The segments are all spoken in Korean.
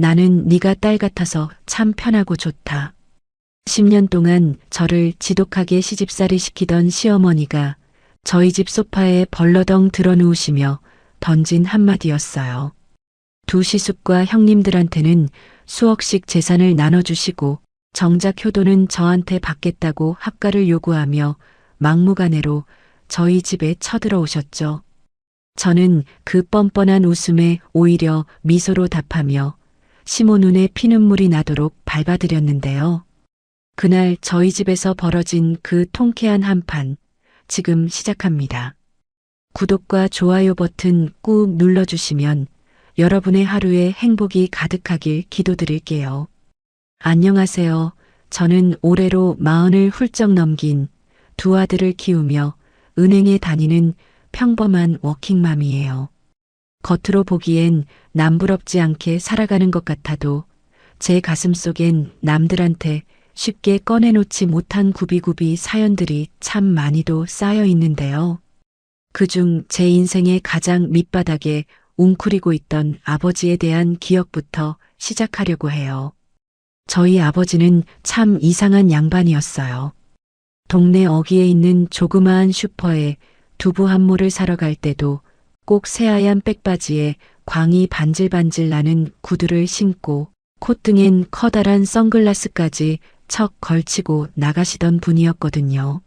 나는 네가 딸 같아서 참 편하고 좋다. 10년 동안 저를 지독하게 시집살이 시키던 시어머니가 저희 집 소파에 벌러덩 드러누우시며 던진 한마디였어요. 두 시숙과 형님들한테는 수억씩 재산을 나눠주시고 정작 효도는 저한테 받겠다고 합가를 요구하며 막무가내로 저희 집에 쳐들어오셨죠. 저는 그 뻔뻔한 웃음에 오히려 미소로 답하며 시모 눈에 피눈물이 나도록 밟아드렸는데요. 그날 저희 집에서 벌어진 그 통쾌한 한판, 지금 시작합니다. 구독과 좋아요 버튼 꾹 눌러주시면 여러분의 하루에 행복이 가득하길 기도드릴게요. 안녕하세요. 저는 올해로 40을 훌쩍 넘긴 두 아들을 키우며 은행에 다니는 평범한 워킹맘이에요. 겉으로 보기엔 남부럽지 않게 살아가는 것 같아도 제 가슴 속엔 남들한테 쉽게 꺼내놓지 못한 구비구비 사연들이 참 많이도 쌓여 있는데요. 그중 제 인생의 가장 밑바닥에 웅크리고 있던 아버지에 대한 기억부터 시작하려고 해요. 저희 아버지는 참 이상한 양반이었어요. 동네 어귀에 있는 조그마한 슈퍼에 두부 한 모를 사러 갈 때도 꼭 새하얀 백바지에 광이 반질반질 나는 구두를 신고 콧등엔 커다란 선글라스까지 척 걸치고 나가시던 분이었거든요.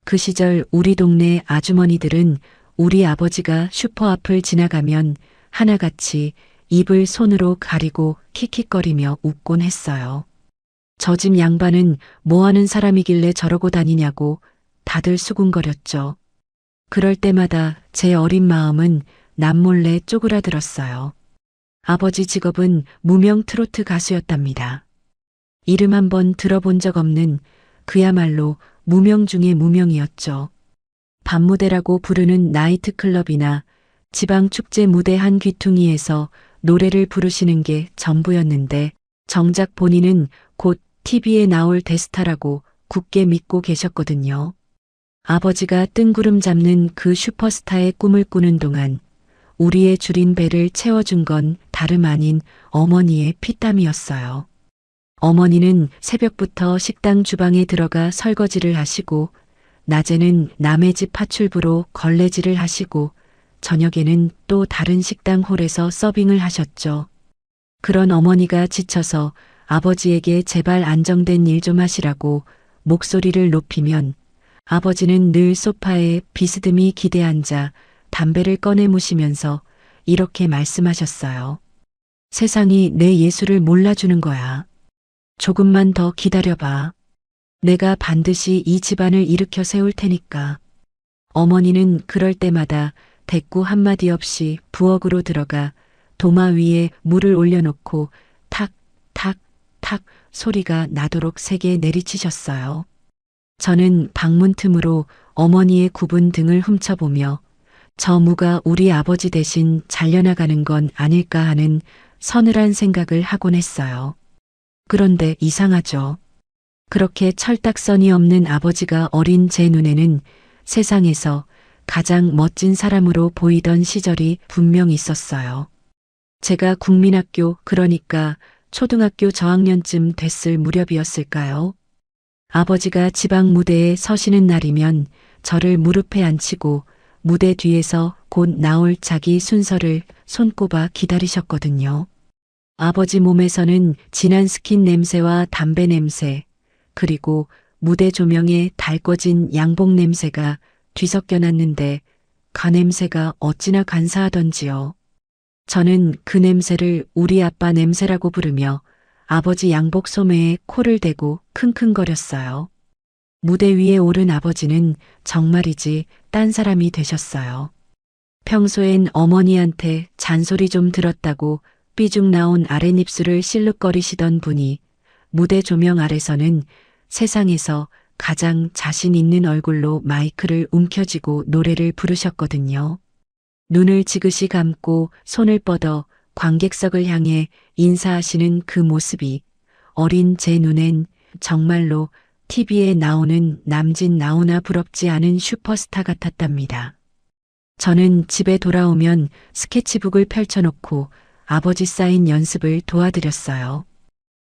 그 시절 우리 동네 아주머니들은 우리 아버지가 슈퍼 앞을 지나가면 하나같이 입을 손으로 가리고 킥킥거리며 웃곤 했어요. 저 집 양반은 뭐하는 사람이길래 저러고 다니냐고 다들 수군거렸죠. 그럴 때마다 제 어린 마음은 남몰래 쪼그라들었어요. 아버지 직업은 무명 트로트 가수였답니다. 이름 한번 들어본 적 없는 그야말로 무명 중의 무명이었죠. 밤무대라고 부르는 나이트클럽이나 지방축제 무대 한 귀퉁이에서 노래를 부르시는 게 전부였는데 정작 본인은 곧 TV에 나올 대스타라고 굳게 믿고 계셨거든요. 아버지가 뜬구름 잡는 그 슈퍼스타의 꿈을 꾸는 동안 우리의 줄인 배를 채워준 건 다름 아닌 어머니의 피땀이었어요. 어머니는 새벽부터 식당 주방에 들어가 설거지를 하시고 낮에는 남의 집 파출부로 걸레질을 하시고 저녁에는 또 다른 식당 홀에서 서빙을 하셨죠. 그런 어머니가 지쳐서 아버지에게 제발 안정된 일 좀 하시라고 목소리를 높이면 아버지는 늘 소파에 비스듬히 기대앉아 담배를 꺼내 무시면서 이렇게 말씀하셨어요. 세상이 내 예술을 몰라주는 거야. 조금만 더 기다려봐. 내가 반드시 이 집안을 일으켜 세울 테니까. 어머니는 그럴 때마다 대꾸 한마디 없이 부엌으로 들어가 도마 위에 물을 올려놓고 탁, 탁, 탁 소리가 나도록 세게 내리치셨어요. 저는 방문 틈으로 어머니의 굽은 등을 훔쳐보며 저 무가 우리 아버지 대신 잘려나가는 건 아닐까 하는 서늘한 생각을 하곤 했어요. 그런데 이상하죠. 그렇게 철딱선이 없는 아버지가 어린 제 눈에는 세상에서 가장 멋진 사람으로 보이던 시절이 분명 있었어요. 제가 국민학교, 그러니까 초등학교 저학년쯤 됐을 무렵이었을까요? 아버지가 지방 무대에 서시는 날이면 저를 무릎에 앉히고 무대 뒤에서 곧 나올 자기 순서를 손꼽아 기다리셨거든요. 아버지 몸에서는 진한 스킨 냄새와 담배 냄새, 그리고 무대 조명에 달궈진 양복 냄새가 뒤섞여 났는데 그 냄새가 어찌나 간사하던지요. 저는 그 냄새를 우리 아빠 냄새라고 부르며 아버지 양복 소매에 코를 대고 킁킁거렸어요. 무대 위에 오른 아버지는 정말이지 딴 사람이 되셨어요. 평소엔 어머니한테 잔소리 좀 들었다고 삐죽 나온 아랫입술을 실룩거리시던 분이 무대 조명 아래서는 세상에서 가장 자신 있는 얼굴로 마이크를 움켜쥐고 노래를 부르셨거든요. 눈을 지그시 감고 손을 뻗어 관객석을 향해 인사하시는 그 모습이 어린 제 눈엔 정말로 TV에 나오는 남진 나오나 부럽지 않은 슈퍼스타 같았답니다. 저는 집에 돌아오면 스케치북을 펼쳐놓고 아버지 사인 연습을 도와드렸어요.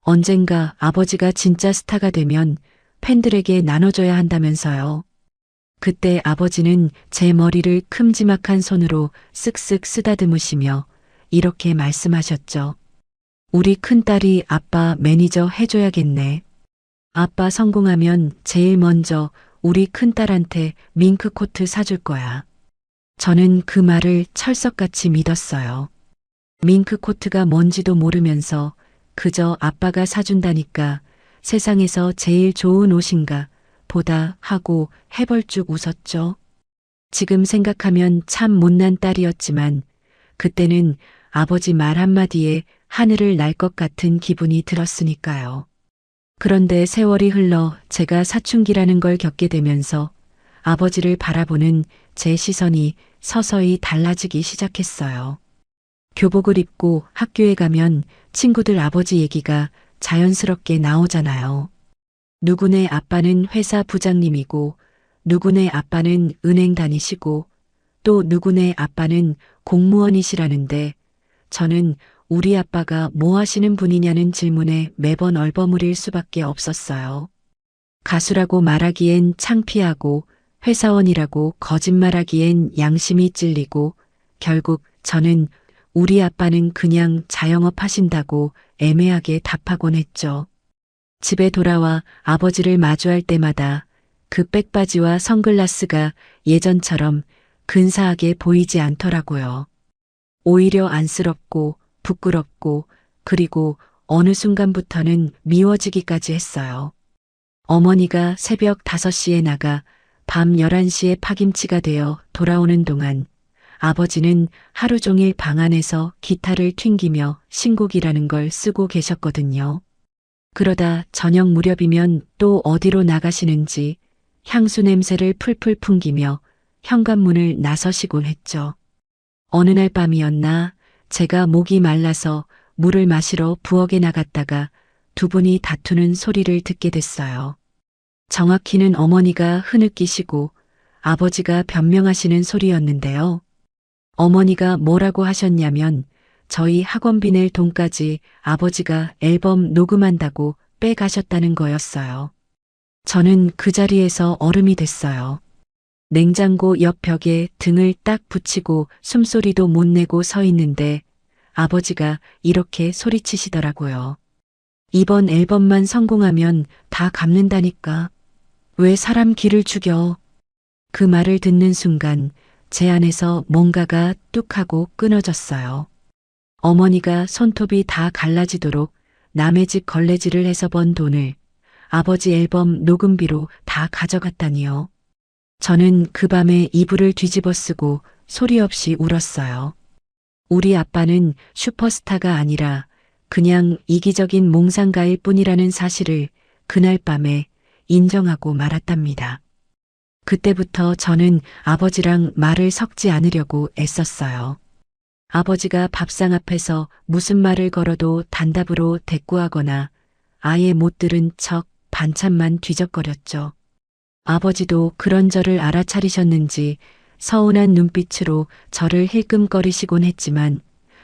언젠가 아버지가 진짜 스타가 되면 팬들에게 나눠줘야 한다면서요. 그때 아버지는 제 머리를 큼지막한 손으로 쓱쓱 쓰다듬으시며 이렇게 말씀하셨죠. 우리 큰딸이 아빠 매니저 해줘야겠네. 아빠 성공하면 제일 먼저 우리 큰딸한테 밍크코트 사줄 거야. 저는 그 말을 철석같이 믿었어요. 밍크코트가 뭔지도 모르면서 그저 아빠가 사준다니까 세상에서 제일 좋은 옷인가 보다 하고 해벌쭉 웃었죠. 지금 생각하면 참 못난 딸이었지만 그때는 아버지 말 한마디에 하늘을 날 것 같은 기분이 들었으니까요. 그런데 세월이 흘러 제가 사춘기라는 걸 겪게 되면서 아버지를 바라보는 제 시선이 서서히 달라지기 시작했어요. 교복을 입고 학교에 가면 친구들 아버지 얘기가 자연스럽게 나오잖아요. 누구네 아빠는 회사 부장님이고, 누구네 아빠는 은행 다니시고, 또 누구네 아빠는 공무원이시라는데, 저는 우리 아빠가 뭐 하시는 분이냐는 질문에 매번 얼버무릴 수밖에 없었어요. 가수라고 말하기엔 창피하고, 회사원이라고 거짓말하기엔 양심이 찔리고, 결국 저는 우리 아빠는 그냥 자영업 하신다고 애매하게 답하곤 했죠. 집에 돌아와 아버지를 마주할 때마다 그 백바지와 선글라스가 예전처럼 근사하게 보이지 않더라고요. 오히려 안쓰럽고 부끄럽고 그리고 어느 순간부터는 미워지기까지 했어요. 어머니가 새벽 5시에 나가 밤 11시에 파김치가 되어 돌아오는 동안 아버지는 하루 종일 방 안에서 기타를 튕기며 신곡이라는 걸 쓰고 계셨거든요. 그러다 저녁 무렵이면 또 어디로 나가시는지 향수 냄새를 풀풀 풍기며 현관문을 나서시곤 했죠. 어느 날 밤이었나 제가 목이 말라서 물을 마시러 부엌에 나갔다가 두 분이 다투는 소리를 듣게 됐어요. 정확히는 어머니가 흐느끼시고 아버지가 변명하시는 소리였는데요. 어머니가 뭐라고 하셨냐면 저희 학원비 낼 돈까지 아버지가 앨범 녹음한다고 빼가셨다는 거였어요. 저는 그 자리에서 얼음이 됐어요. 냉장고 옆 벽에 등을 딱 붙이고 숨소리도 못 내고 서 있는데 아버지가 이렇게 소리치시더라고요. 이번 앨범만 성공하면 다 갚는다니까. 왜 사람 기를 죽여? 그 말을 듣는 순간 제 안에서 뭔가가 뚝 하고 끊어졌어요. 어머니가 손톱이 다 갈라지도록 남의 집 걸레질을 해서 번 돈을 아버지 앨범 녹음비로 다 가져갔다니요. 저는 그 밤에 이불을 뒤집어 쓰고 소리 없이 울었어요. 우리 아빠는 슈퍼스타가 아니라 그냥 이기적인 몽상가일 뿐이라는 사실을 그날 밤에 인정하고 말았답니다. 그때부터 저는 아버지랑 말을 섞지 않으려고 애썼어요. 아버지가 밥상 앞에서 무슨 말을 걸어도 단답으로 대꾸하거나 아예 못 들은 척 반찬만 뒤적거렸죠. 아버지도 그런 저를 알아차리셨는지 서운한 눈빛으로 저를 힐끔거리시곤 했지만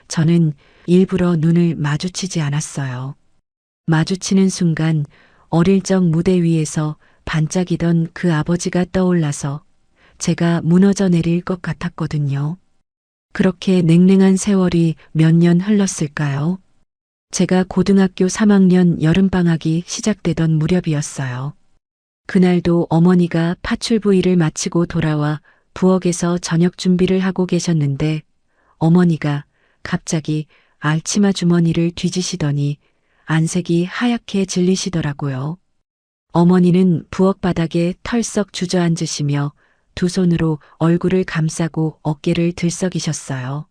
저는 일부러 눈을 마주치지 않았어요. 마주치는 순간 어릴 적 무대 위에서 반짝이던 그 아버지가 떠올라서 제가 무너져 내릴 것 같았거든요. 그렇게 냉랭한 세월이 몇 년 흘렀을까요? 제가 고등학교 3학년 여름방학이 시작되던 무렵이었어요. 그날도 어머니가 파출부 일을 마치고 돌아와 부엌에서 저녁 준비를 하고 계셨는데 어머니가 갑자기 알치마 주머니를 뒤지시더니 안색이 하얗게 질리시더라고요. 어머니는 부엌 바닥에 털썩 주저앉으시며 두 손으로 얼굴을 감싸고 어깨를 들썩이셨어요.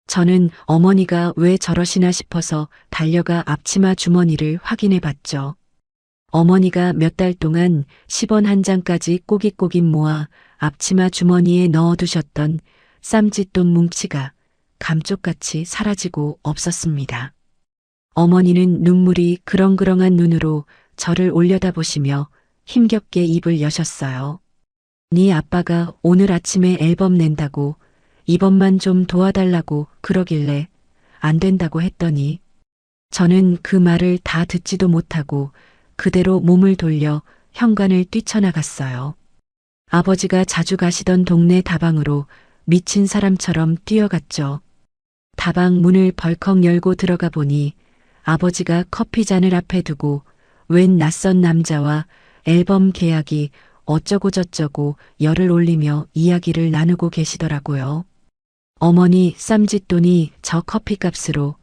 저는 어머니가 왜 저러시나 싶어서 달려가 앞치마 주머니를 확인해 봤죠. 어머니가 몇 달 동안 10원 한 장까지 꼬깃꼬깃 모아 앞치마 주머니에 넣어두셨던 쌈짓돈 뭉치가 감쪽같이 사라지고 없었습니다. 어머니는 눈물이 그렁그렁한 눈으로 저를 올려다보시며 힘겹게 입을 여셨어요. 네 아빠가 오늘 아침에 앨범 낸다고 이번만 좀 도와달라고 그러길래 안 된다고 했더니 저는 그 말을 다 듣지도 못하고 그대로 몸을 돌려 현관을 뛰쳐나갔어요. 아버지가 자주 가시던 동네 다방으로 미친 사람처럼 뛰어갔죠. 다방 문을 벌컥 열고 들어가 보니 아버지가 커피잔을 앞에 두고 웬 낯선 남자와 앨범 계약이 어쩌고저쩌고 열을 올리며 이야기를 나누고 계시더라고요. 어머니 쌈짓돈이 저 커피값으로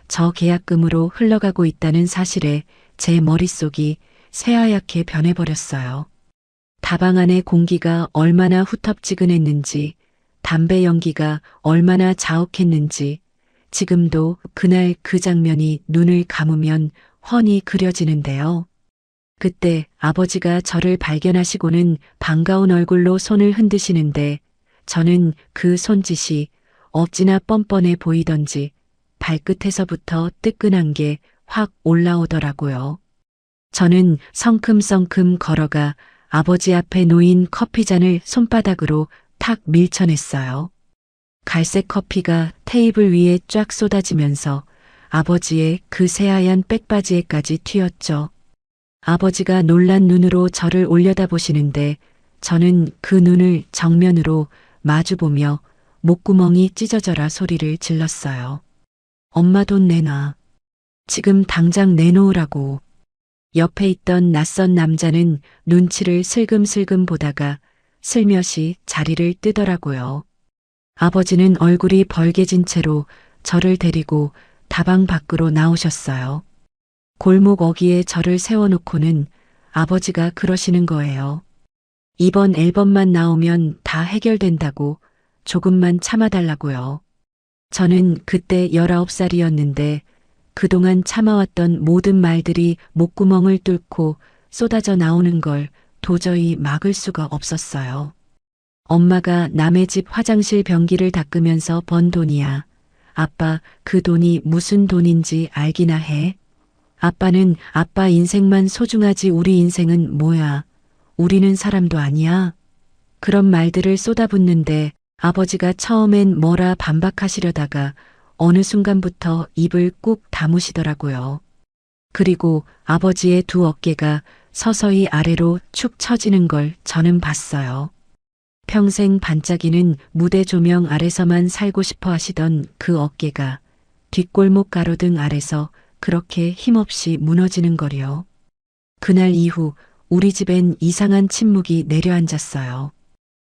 저 계약금으로 흘러가고 있다는 사실에 제 머릿속이 새하얗게 변해버렸어요. 다방 안의 공기가 얼마나 후텁지근했는지, 담배 연기가 얼마나 자욱했는지, 지금도 그날 그 장면이 눈을 감으면 훤히 그려지는데요. 그때 아버지가 저를 발견하시고는 반가운 얼굴로 손을 흔드시는데 저는 그 손짓이 어찌나 뻔뻔해 보이던지 발끝에서부터 뜨끈한 게 확 올라오더라고요. 저는 성큼성큼 걸어가 아버지 앞에 놓인 커피잔을 손바닥으로 탁 밀쳐냈어요. 갈색 커피가 테이블 위에 쫙 쏟아지면서 아버지의 그 새하얀 백바지에까지 튀었죠. 아버지가 놀란 눈으로 저를 올려다보시는데 저는 그 눈을 정면으로 마주보며 목구멍이 찢어져라 소리를 질렀어요. 엄마 돈 내놔. 지금 당장 내놓으라고. 옆에 있던 낯선 남자는 눈치를 슬금슬금 보다가 슬며시 자리를 뜨더라고요. 아버지는 얼굴이 벌개진 채로 저를 데리고 다방 밖으로 나오셨어요. 골목 어귀에 저를 세워놓고는 아버지가 그러시는 거예요. 이번 앨범만 나오면 다 해결된다고 조금만 참아달라고요. 저는 그때 19살이었는데 그동안 참아왔던 모든 말들이 목구멍을 뚫고 쏟아져 나오는 걸 도저히 막을 수가 없었어요. 엄마가 남의 집 화장실 변기를 닦으면서 번 돈이야. 아빠 그 돈이 무슨 돈인지 알기나 해? 아빠는 아빠 인생만 소중하지 우리 인생은 뭐야? 우리는 사람도 아니야? 그런 말들을 쏟아붓는데 아버지가 처음엔 뭐라 반박하시려다가 어느 순간부터 입을 꾹 다무시더라고요. 그리고 아버지의 두 어깨가 서서히 아래로 축 처지는 걸 저는 봤어요. 평생 반짝이는 무대 조명 아래서만 살고 싶어 하시던 그 어깨가 뒷골목 가로등 아래서 그렇게 힘없이 무너지는 거리요. 그날 이후 우리 집엔 이상한 침묵이 내려앉았어요.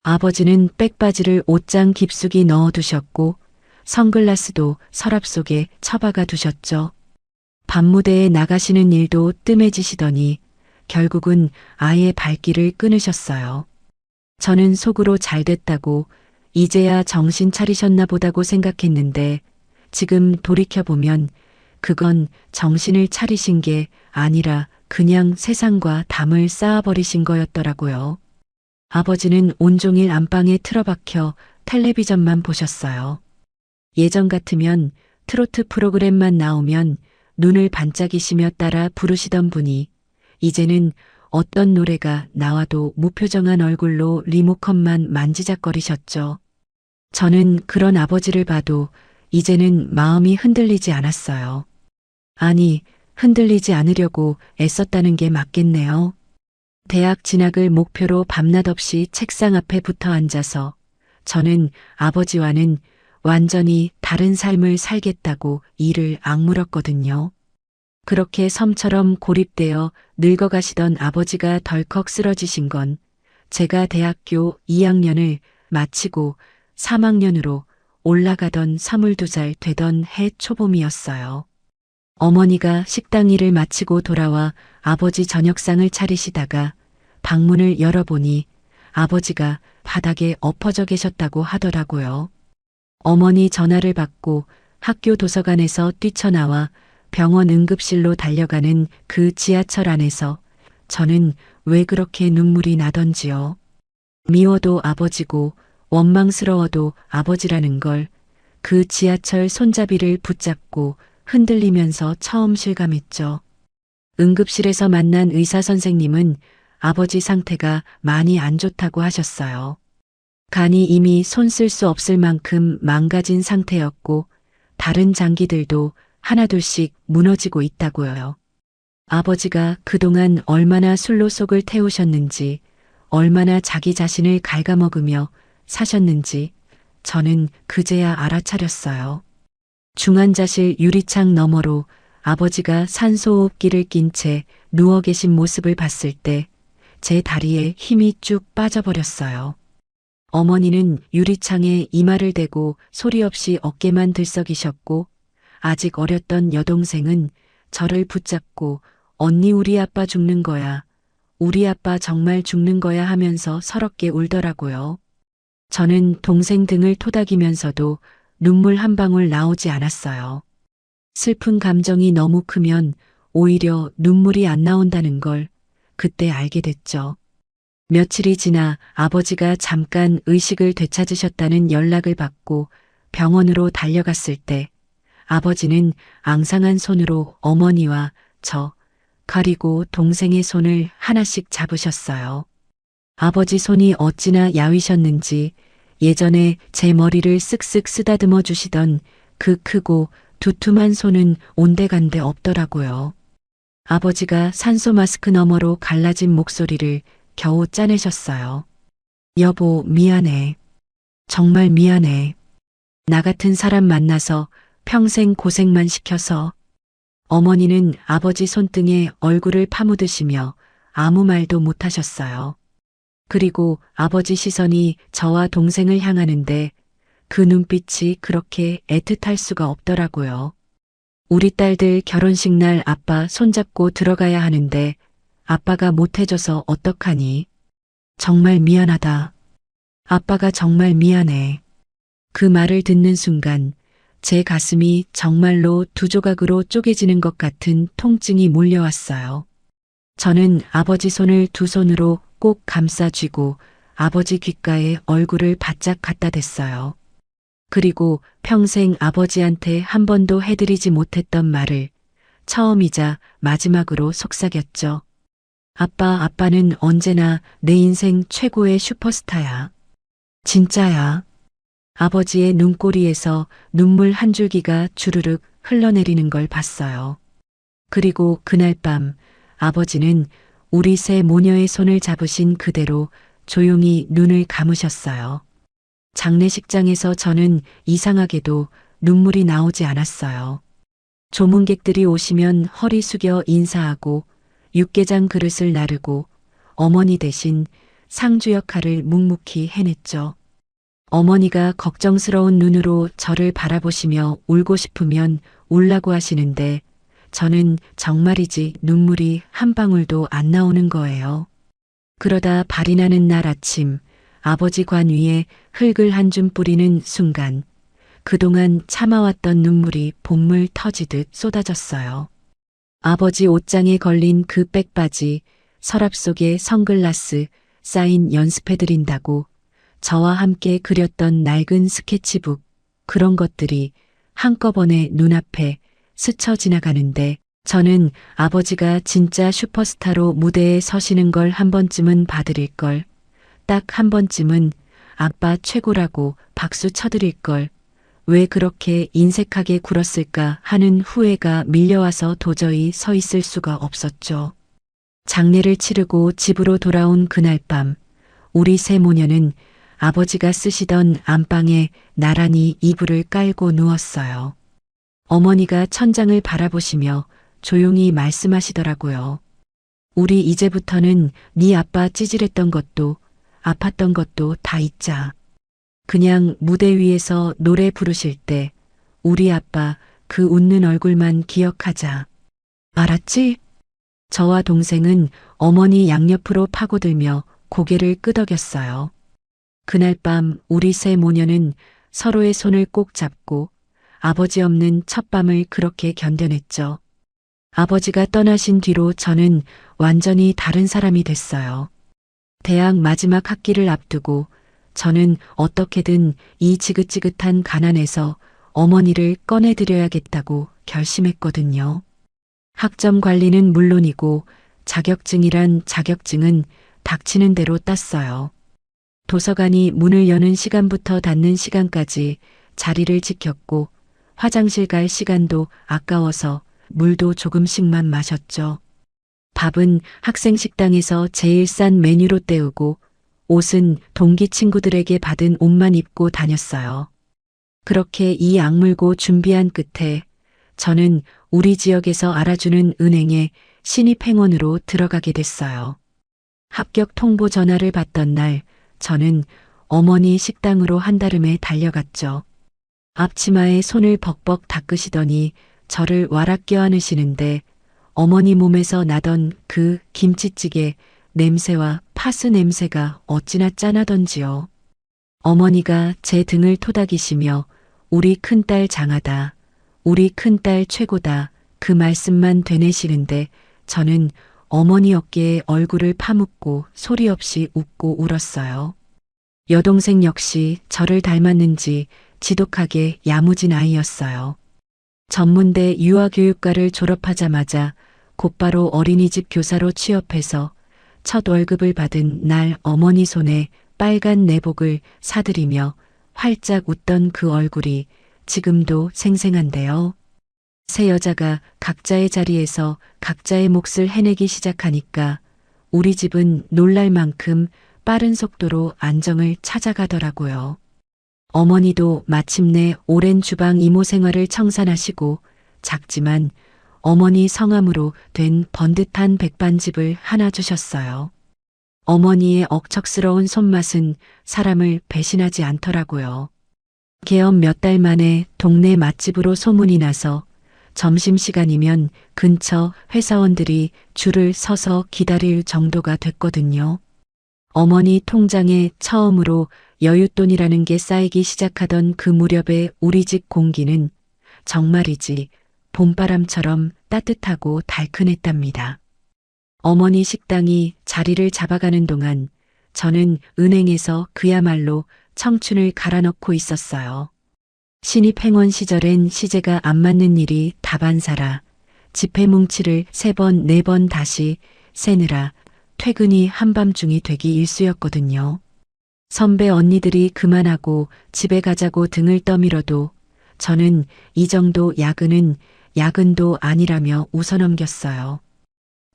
아버지는 백바지를 옷장 깊숙이 넣어두셨고 선글라스도 서랍 속에 처박아 두셨죠. 밤무대에 나가시는 일도 뜸해지시더니 결국은 아예 발길을 끊으셨어요. 저는 속으로 잘 됐다고 이제야 정신 차리셨나 보다고 생각했는데 지금 돌이켜보면 그건 정신을 차리신 게 아니라 그냥 세상과 담을 쌓아버리신 거였더라고요. 아버지는 온종일 안방에 틀어박혀 텔레비전만 보셨어요. 예전 같으면 트로트 프로그램만 나오면 눈을 반짝이시며 따라 부르시던 분이 이제는 어떤 노래가 나와도 무표정한 얼굴로 리모컨만 만지작거리셨죠. 저는 그런 아버지를 봐도 이제는 마음이 흔들리지 않았어요. 아니, 흔들리지 않으려고 애썼다는 게 맞겠네요. 대학 진학을 목표로 밤낮 없이 책상 앞에 붙어 앉아서 저는 아버지와는 완전히 다른 삶을 살겠다고 이를 악물었거든요. 그렇게 섬처럼 고립되어 늙어가시던 아버지가 덜컥 쓰러지신 건 제가 대학교 2학년을 마치고 3학년으로 올라가던 22살 되던 해 초봄이었어요. 어머니가 식당 일을 마치고 돌아와 아버지 저녁상을 차리시다가 방문을 열어보니 아버지가 바닥에 엎어져 계셨다고 하더라고요. 어머니 전화를 받고 학교 도서관에서 뛰쳐나와 병원 응급실로 달려가는 그 지하철 안에서 저는 왜 그렇게 눈물이 나던지요. 미워도 아버지고 원망스러워도 아버지라는 걸 그 지하철 손잡이를 붙잡고 흔들리면서 처음 실감했죠. 응급실에서 만난 의사 선생님은 아버지 상태가 많이 안 좋다고 하셨어요. 간이 이미 손 쓸 수 없을 만큼 망가진 상태였고 다른 장기들도 하나둘씩 무너지고 있다고요. 아버지가 그동안 얼마나 술로 속을 태우셨는지, 얼마나 자기 자신을 갉아먹으며 사셨는지 저는 그제야 알아차렸어요. 중환자실 유리창 너머로 아버지가 산소호흡기를 낀 채 누워 계신 모습을 봤을 때 제 다리에 힘이 쭉 빠져버렸어요. 어머니는 유리창에 이마를 대고 소리 없이 어깨만 들썩이셨고, 아직 어렸던 여동생은 저를 붙잡고 언니 우리 아빠 죽는 거야. 우리 아빠 정말 죽는 거야 하면서 서럽게 울더라고요. 저는 동생 등을 토닥이면서도 눈물 한 방울 나오지 않았어요. 슬픈 감정이 너무 크면 오히려 눈물이 안 나온다는 걸 그때 알게 됐죠. 며칠이 지나 아버지가 잠깐 의식을 되찾으셨다는 연락을 받고 병원으로 달려갔을 때 아버지는 앙상한 손으로 어머니와 저, 그리고 동생의 손을 하나씩 잡으셨어요. 아버지 손이 어찌나 야위셨는지 예전에 제 머리를 쓱쓱 쓰다듬어 주시던 그 크고 두툼한 손은 온데간데 없더라고요. 아버지가 산소 마스크 너머로 갈라진 목소리를 겨우 짜내셨어요. 여보, 미안해. 정말 미안해. 나 같은 사람 만나서 평생 고생만 시켜서. 어머니는 아버지 손등에 얼굴을 파묻으시며 아무 말도 못하셨어요. 그리고 아버지 시선이 저와 동생을 향하는데 그 눈빛이 그렇게 애틋할 수가 없더라고요. 우리 딸들 결혼식 날 아빠 손잡고 들어가야 하는데 아빠가 못해줘서 어떡하니? 정말 미안하다. 아빠가 정말 미안해. 그 말을 듣는 순간 제 가슴이 정말로 두 조각으로 쪼개지는 것 같은 통증이 몰려왔어요. 저는 아버지 손을 두 손으로 꼭 감싸 쥐고 아버지 귓가에 얼굴을 바짝 갖다 댔어요. 그리고 평생 아버지한테 한 번도 해드리지 못했던 말을 처음이자 마지막으로 속삭였죠. 아빠는 언제나 내 인생 최고의 슈퍼스타야. 진짜야. 아버지의 눈꼬리에서 눈물 한 줄기가 주르륵 흘러내리는 걸 봤어요. 그리고 그날 밤 아버지는 우리 세 모녀의 손을 잡으신 그대로 조용히 눈을 감으셨어요. 장례식장에서 저는 이상하게도 눈물이 나오지 않았어요. 조문객들이 오시면 허리 숙여 인사하고 육개장 그릇을 나르고 어머니 대신 상주 역할을 묵묵히 해냈죠. 어머니가 걱정스러운 눈으로 저를 바라보시며 울고 싶으면 울라고 하시는데 저는 정말이지 눈물이 한 방울도 안 나오는 거예요. 그러다 발이 나는 날 아침 아버지 관 위에 흙을 한 줌 뿌리는 순간 그동안 참아왔던 눈물이 본물 터지듯 쏟아졌어요. 아버지 옷장에 걸린 그 백바지, 서랍 속에 선글라스, 사인 연습해드린다고 저와 함께 그렸던 낡은 스케치북, 그런 것들이 한꺼번에 눈앞에 스쳐 지나가는데 저는 아버지가 진짜 슈퍼스타로 무대에 서시는 걸 한 번쯤은 봐드릴 걸, 딱 한 번쯤은 아빠 최고라고 박수 쳐드릴 걸, 왜 그렇게 인색하게 굴었을까 하는 후회가 밀려와서 도저히 서 있을 수가 없었죠. 장례를 치르고 집으로 돌아온 그날 밤, 우리 세 모녀는 아버지가 쓰시던 안방에 나란히 이불을 깔고 누웠어요. 어머니가 천장을 바라보시며 조용히 말씀하시더라고요. 우리 이제부터는 네 아빠 찌질했던 것도 아팠던 것도 다 잊자. 그냥 무대 위에서 노래 부르실 때 우리 아빠 그 웃는 얼굴만 기억하자. 알았지? 저와 동생은 어머니 양옆으로 파고들며 고개를 끄덕였어요. 그날 밤 우리 세 모녀는 서로의 손을 꼭 잡고 아버지 없는 첫밤을 그렇게 견뎌냈죠. 아버지가 떠나신 뒤로 저는 완전히 다른 사람이 됐어요. 대학 마지막 학기를 앞두고 저는 어떻게든 이 지긋지긋한 가난에서 어머니를 꺼내드려야겠다고 결심했거든요. 학점 관리는 물론이고 자격증이란 자격증은 닥치는 대로 땄어요. 도서관이 문을 여는 시간부터 닫는 시간까지 자리를 지켰고 화장실 갈 시간도 아까워서 물도 조금씩만 마셨죠. 밥은 학생 식당에서 제일 싼 메뉴로 때우고 옷은 동기 친구들에게 받은 옷만 입고 다녔어요. 그렇게 이 악물고 준비한 끝에 저는 우리 지역에서 알아주는 은행에 신입행원으로 들어가게 됐어요. 합격 통보 전화를 받던 날 저는 어머니 식당으로 한달음에 달려갔죠. 앞치마에 손을 벅벅 닦으시더니 저를 와락 껴안으시는데 어머니 몸에서 나던 그 김치찌개 냄새와 파스 냄새가 어찌나 짠하던지요. 어머니가 제 등을 토닥이시며 우리 큰딸 장하다, 우리 큰딸 최고다 그 말씀만 되뇌시는데 저는 어머니 어깨에 얼굴을 파묻고 소리 없이 웃고 울었어요. 여동생 역시 저를 닮았는지 지독하게 야무진 아이였어요. 전문대 유아교육과를 졸업하자마자 곧바로 어린이집 교사로 취업해서 첫 월급을 받은 날 어머니 손에 빨간 내복을 사들이며 활짝 웃던 그 얼굴이 지금도 생생한데요. 세 여자가 각자의 자리에서 각자의 몫을 해내기 시작하니까 우리 집은 놀랄 만큼 빠른 속도로 안정을 찾아가더라고요. 어머니도 마침내 오랜 주방 이모 생활을 청산하시고 작지만 어머니 성함으로 된 번듯한 백반집을 하나 주셨어요. 어머니의 억척스러운 손맛은 사람을 배신하지 않더라고요. 개업 몇 달 만에 동네 맛집으로 소문이 나서 점심시간이면 근처 회사원들이 줄을 서서 기다릴 정도가 됐거든요. 어머니 통장에 처음으로 여윳돈이라는 게 쌓이기 시작하던 그 무렵에 우리 집 공기는 정말이지 봄바람처럼 따뜻하고 달큰했답니다. 어머니 식당이 자리를 잡아가는 동안 저는 은행에서 그야말로 청춘을 갈아넣고 있었어요. 신입 행원 시절엔 시제가 안 맞는 일이 다반사라 지폐 뭉치를 3번, 4번 다시 세느라 퇴근이 한밤중이 되기 일쑤였거든요. 선배 언니들이 그만하고 집에 가자고 등을 떠밀어도 저는 이 정도 야근도 아니라며 웃어넘겼어요.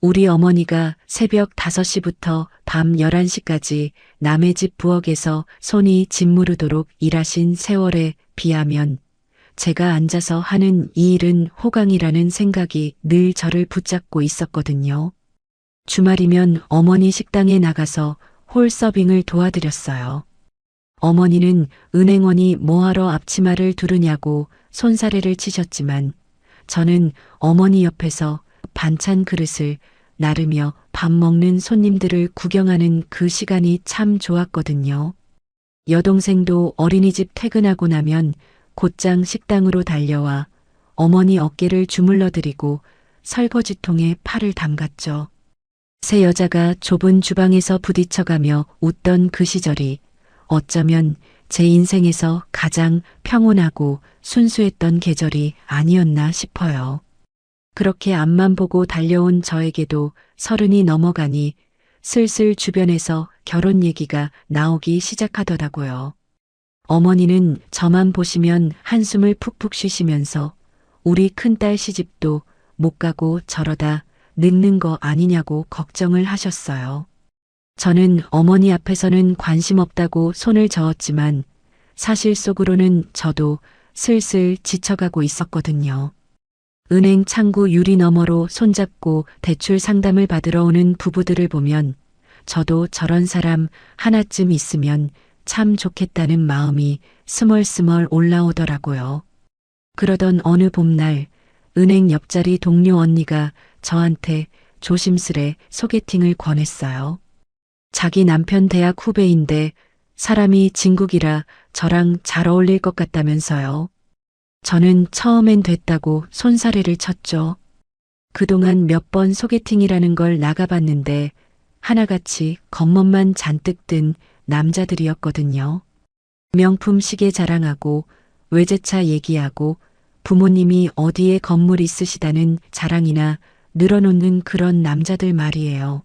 우리 어머니가 새벽 5시부터 밤 11시까지 남의 집 부엌에서 손이 짓무르도록 일하신 세월에 비하면 제가 앉아서 하는 이 일은 호강이라는 생각이 늘 저를 붙잡고 있었거든요. 주말이면 어머니 식당에 나가서 홀 서빙을 도와드렸어요. 어머니는 은행원이 뭐하러 앞치마를 두르냐고 손사래를 치셨지만 저는 어머니 옆에서 반찬 그릇을 나르며 밥 먹는 손님들을 구경하는 그 시간이 참 좋았거든요. 여동생도 어린이집 퇴근하고 나면 곧장 식당으로 달려와 어머니 어깨를 주물러드리고 설거지통에 팔을 담갔죠. 세 여자가 좁은 주방에서 부딪혀가며 웃던 그 시절이 어쩌면 제 인생에서 가장 평온하고 순수했던 계절이 아니었나 싶어요. 그렇게 앞만 보고 달려온 저에게도 30이 넘어가니 슬슬 주변에서 결혼 얘기가 나오기 시작하더라고요. 어머니는 저만 보시면 한숨을 푹푹 쉬시면서 우리 큰딸 시집도 못 가고 저러다 늙는 거 아니냐고 걱정을 하셨어요. 저는 어머니 앞에서는 관심 없다고 손을 저었지만 사실 속으로는 저도 슬슬 지쳐가고 있었거든요. 은행 창구 유리 너머로 손잡고 대출 상담을 받으러 오는 부부들을 보면 저도 저런 사람 하나쯤 있으면 참 좋겠다는 마음이 스멀스멀 올라오더라고요. 그러던 어느 봄날 은행 옆자리 동료 언니가 저한테 조심스레 소개팅을 권했어요. 자기 남편 대학 후배인데 사람이 진국이라 저랑 잘 어울릴 것 같다면서요. 저는 처음엔 됐다고 손사래를 쳤죠. 그동안 몇 번 소개팅이라는 걸 나가봤는데 하나같이 겉멋만 잔뜩 든 남자들이었거든요. 명품 시계 자랑하고 외제차 얘기하고 부모님이 어디에 건물 있으시다는 자랑이나 늘어놓는 그런 남자들 말이에요.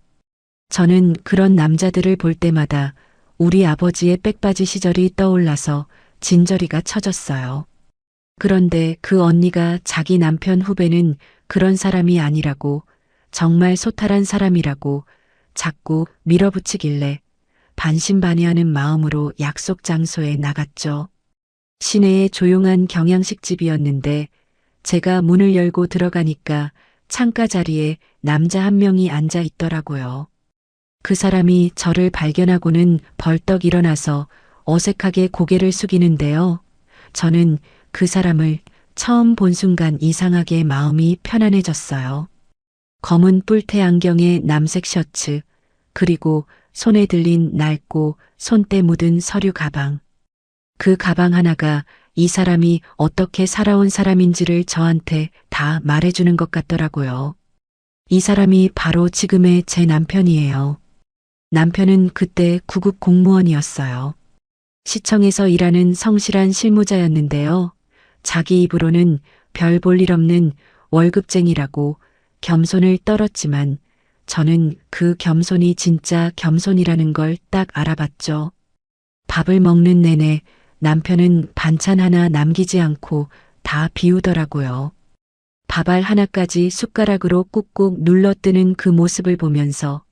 저는 그런 남자들을 볼 때마다 우리 아버지의 백바지 시절이 떠올라서 진저리가 쳐졌어요. 그런데 그 언니가 자기 남편 후배는 그런 사람이 아니라고, 정말 소탈한 사람이라고 자꾸 밀어붙이길래 반신반의하는 마음으로 약속 장소에 나갔죠. 시내의 조용한 경양식집이었는데 제가 문을 열고 들어가니까 창가 자리에 남자 한 명이 앉아 있더라고요. 그 사람이 저를 발견하고는 벌떡 일어나서 어색하게 고개를 숙이는데요. 저는 그 사람을 처음 본 순간 이상하게 마음이 편안해졌어요. 검은 뿔테 안경에 남색 셔츠, 그리고 손에 들린 낡고 손때 묻은 서류 가방. 그 가방 하나가 이 사람이 어떻게 살아온 사람인지를 저한테 다 말해주는 것 같더라고요. 이 사람이 바로 지금의 제 남편이에요. 남편은 그때 구급 공무원이었어요. 시청에서 일하는 성실한 실무자였는데요. 자기 입으로는 별 볼 일 없는 월급쟁이라고 겸손을 떨었지만 저는 그 겸손이 진짜 겸손이라는 걸 딱 알아봤죠. 밥을 먹는 내내 남편은 반찬 하나 남기지 않고 다 비우더라고요. 밥알 하나까지 숟가락으로 꾹꾹 눌러뜨는 그 모습을 보면서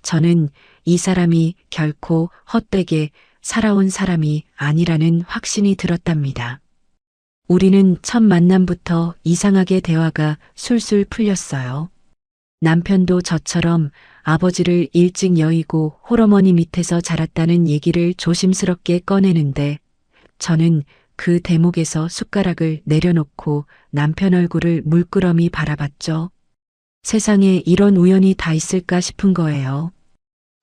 저는 이 사람이 결코 헛되게 살아온 사람이 아니라는 확신이 들었답니다. 우리는 첫 만남부터 이상하게 대화가 술술 풀렸어요. 남편도 저처럼 아버지를 일찍 여의고 홀어머니 밑에서 자랐다는 얘기를 조심스럽게 꺼내는데 저는 그 대목에서 숟가락을 내려놓고 남편 얼굴을 물끄러미 바라봤죠. 세상에 이런 우연이 다 있을까 싶은 거예요.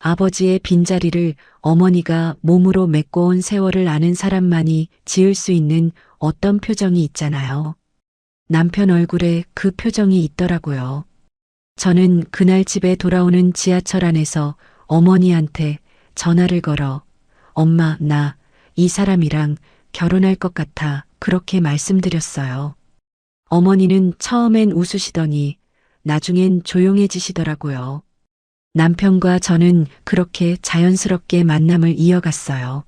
아버지의 빈자리를 어머니가 몸으로 메꿔온 세월을 아는 사람만이 지을 수 있는 어떤 표정이 있잖아요. 남편 얼굴에 그 표정이 있더라고요. 저는 그날 집에 돌아오는 지하철 안에서 어머니한테 전화를 걸어 엄마, 나 이 사람이랑 결혼할 것 같아 그렇게 말씀드렸어요. 어머니는 처음엔 웃으시더니 나중엔 조용해지시더라고요. 남편과 저는 그렇게 자연스럽게 만남을 이어갔어요.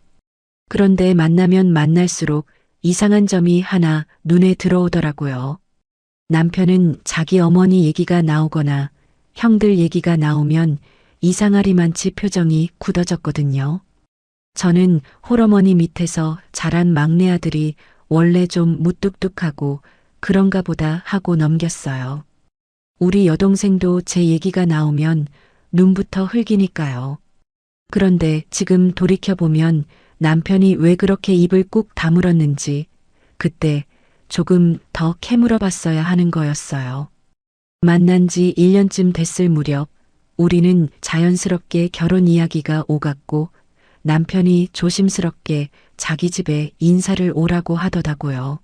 그런데 만나면 만날수록 이상한 점이 하나 눈에 들어오더라고요. 남편은 자기 어머니 얘기가 나오거나 형들 얘기가 나오면 이상하리만치 표정이 굳어졌거든요. 저는 홀어머니 밑에서 자란 막내 아들이 원래 좀 무뚝뚝하고 그런가 보다 하고 넘겼어요. 우리 여동생도 제 얘기가 나오면 눈부터 흘기니까요. 그런데 지금 돌이켜보면 남편이 왜 그렇게 입을 꾹 다물었는지 그때 조금 더 캐물어 봤어야 하는 거였어요. 만난 지 1년쯤 됐을 무렵 우리는 자연스럽게 결혼 이야기가 오갔고 남편이 조심스럽게 자기 집에 인사를 오라고 하더라고요.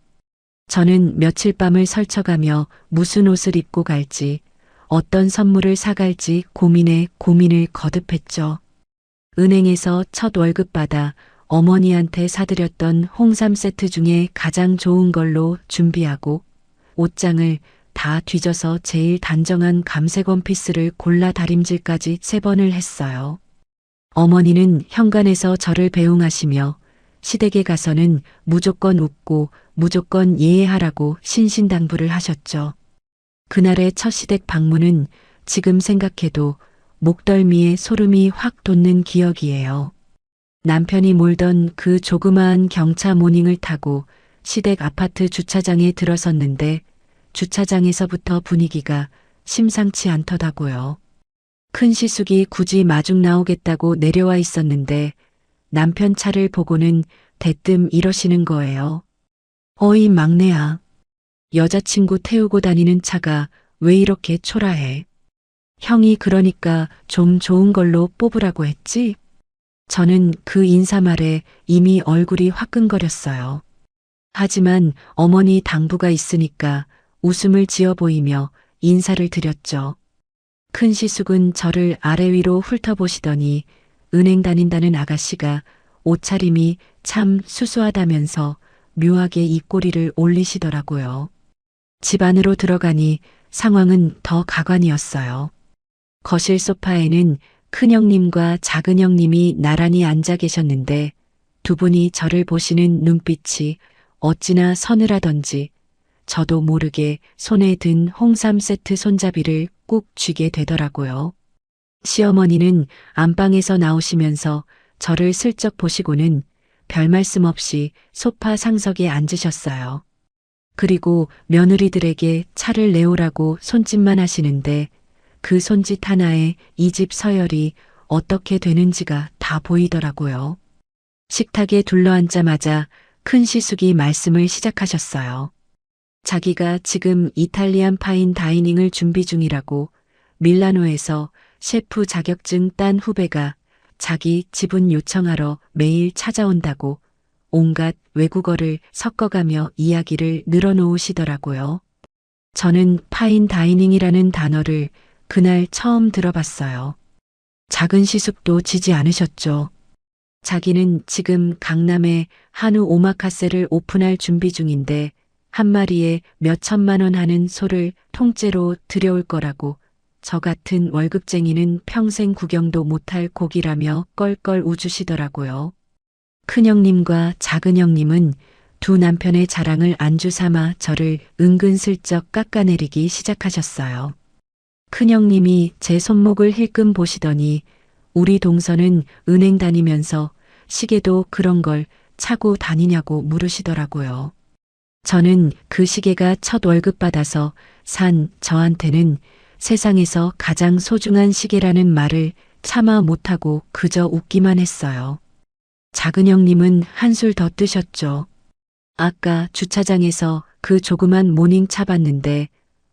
저는 며칠 밤을 설쳐가며 무슨 옷을 입고 갈지 어떤 선물을 사갈지 고민을 거듭했죠. 은행에서 첫 월급 받아 어머니한테 사드렸던 홍삼 세트 중에 가장 좋은 걸로 준비하고 옷장을 다 뒤져서 제일 단정한 감색 원피스를 골라 다림질까지 3번을 했어요. 어머니는 현관에서 저를 배웅하시며 시댁에 가서는 무조건 웃고 무조건 예의하라고 신신당부를 하셨죠. 그날의 첫 시댁 방문은 지금 생각해도 목덜미에 소름이 확 돋는 기억이에요. 남편이 몰던 그 조그마한 경차 모닝을 타고 시댁 아파트 주차장에 들어섰는데 주차장에서부터 분위기가 심상치 않더라고요. 큰 시숙이 굳이 마중 나오겠다고 내려와 있었는데 남편 차를 보고는 대뜸 이러시는 거예요. 어이 막내야. 여자친구 태우고 다니는 차가 왜 이렇게 초라해? 형이 그러니까 좀 좋은 걸로 뽑으라고 했지? 저는 그 인사말에 이미 얼굴이 화끈거렸어요. 하지만 어머니 당부가 있으니까 웃음을 지어 보이며 인사를 드렸죠. 큰 시숙은 저를 아래 위로 훑어보시더니 은행 다닌다는 아가씨가 옷차림이 참 수수하다면서 묘하게 입꼬리를 올리시더라고요. 집 안으로 들어가니 상황은 더 가관이었어요. 거실 소파에는 큰형님과 작은형님이 나란히 앉아 계셨는데 두 분이 저를 보시는 눈빛이 어찌나 서늘하던지 저도 모르게 손에 든 홍삼 세트 손잡이를 꾹 쥐게 되더라고요. 시어머니는 안방에서 나오시면서 저를 슬쩍 보시고는 별 말씀 없이 소파 상석에 앉으셨어요. 그리고 며느리들에게 차를 내오라고 손짓만 하시는데 그 손짓 하나에 이 집 서열이 어떻게 되는지가 다 보이더라고요. 식탁에 둘러앉자마자 큰 시숙이 말씀을 시작하셨어요. 자기가 지금 이탈리안 파인 다이닝을 준비 중이라고 밀라노에서 셰프 자격증 딴 후배가 자기 지분 요청하러 매일 찾아온다고 온갖 외국어를 섞어가며 이야기를 늘어놓으시더라고요. 저는 파인 다이닝이라는 단어를 그날 처음 들어봤어요. 작은 시숙도 지지 않으셨죠. 자기는 지금 강남에 한우 오마카세를 오픈할 준비 중인데 한 마리에 몇 천만 원 하는 소를 통째로 들여올 거라고 저 같은 월급쟁이는 평생 구경도 못할 고기라며 껄껄 우주시더라고요. 큰형님과 작은형님은 두 남편의 자랑을 안주 삼아 저를 은근슬쩍 깎아내리기 시작하셨어요. 큰형님이 제 손목을 힐끔 보시더니 우리 동서는 은행 다니면서 시계도 그런 걸 차고 다니냐고 물으시더라고요. 저는 그 시계가 첫 월급 받아서 산 저한테는 세상에서 가장 소중한 시계라는 말을 차마 못하고 그저 웃기만 했어요. 작은 형님은 한술 더 뜨셨죠. 아까 주차장에서 그 조그만 모닝차 봤는데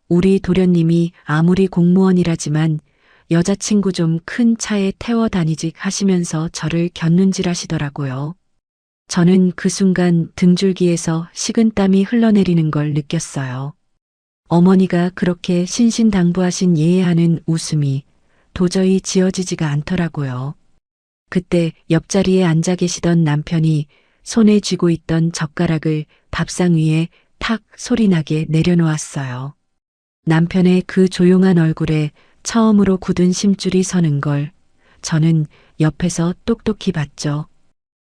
우리 도련님이 아무리 공무원이라지만 여자친구 좀 큰 차에 태워 다니지 하시면서 저를 곁눈질 하시더라고요. 저는 그 순간 등줄기에서 식은땀이 흘러내리는 걸 느꼈어요. 어머니가 그렇게 신신당부하신 예의하는 웃음이 도저히 지어지지가 않더라고요. 그때 옆자리에 앉아 계시던 남편이 손에 쥐고 있던 젓가락을 밥상 위에 탁 소리나게 내려놓았어요. 남편의 그 조용한 얼굴에 처음으로 굳은 심줄이 서는 걸 저는 옆에서 똑똑히 봤죠.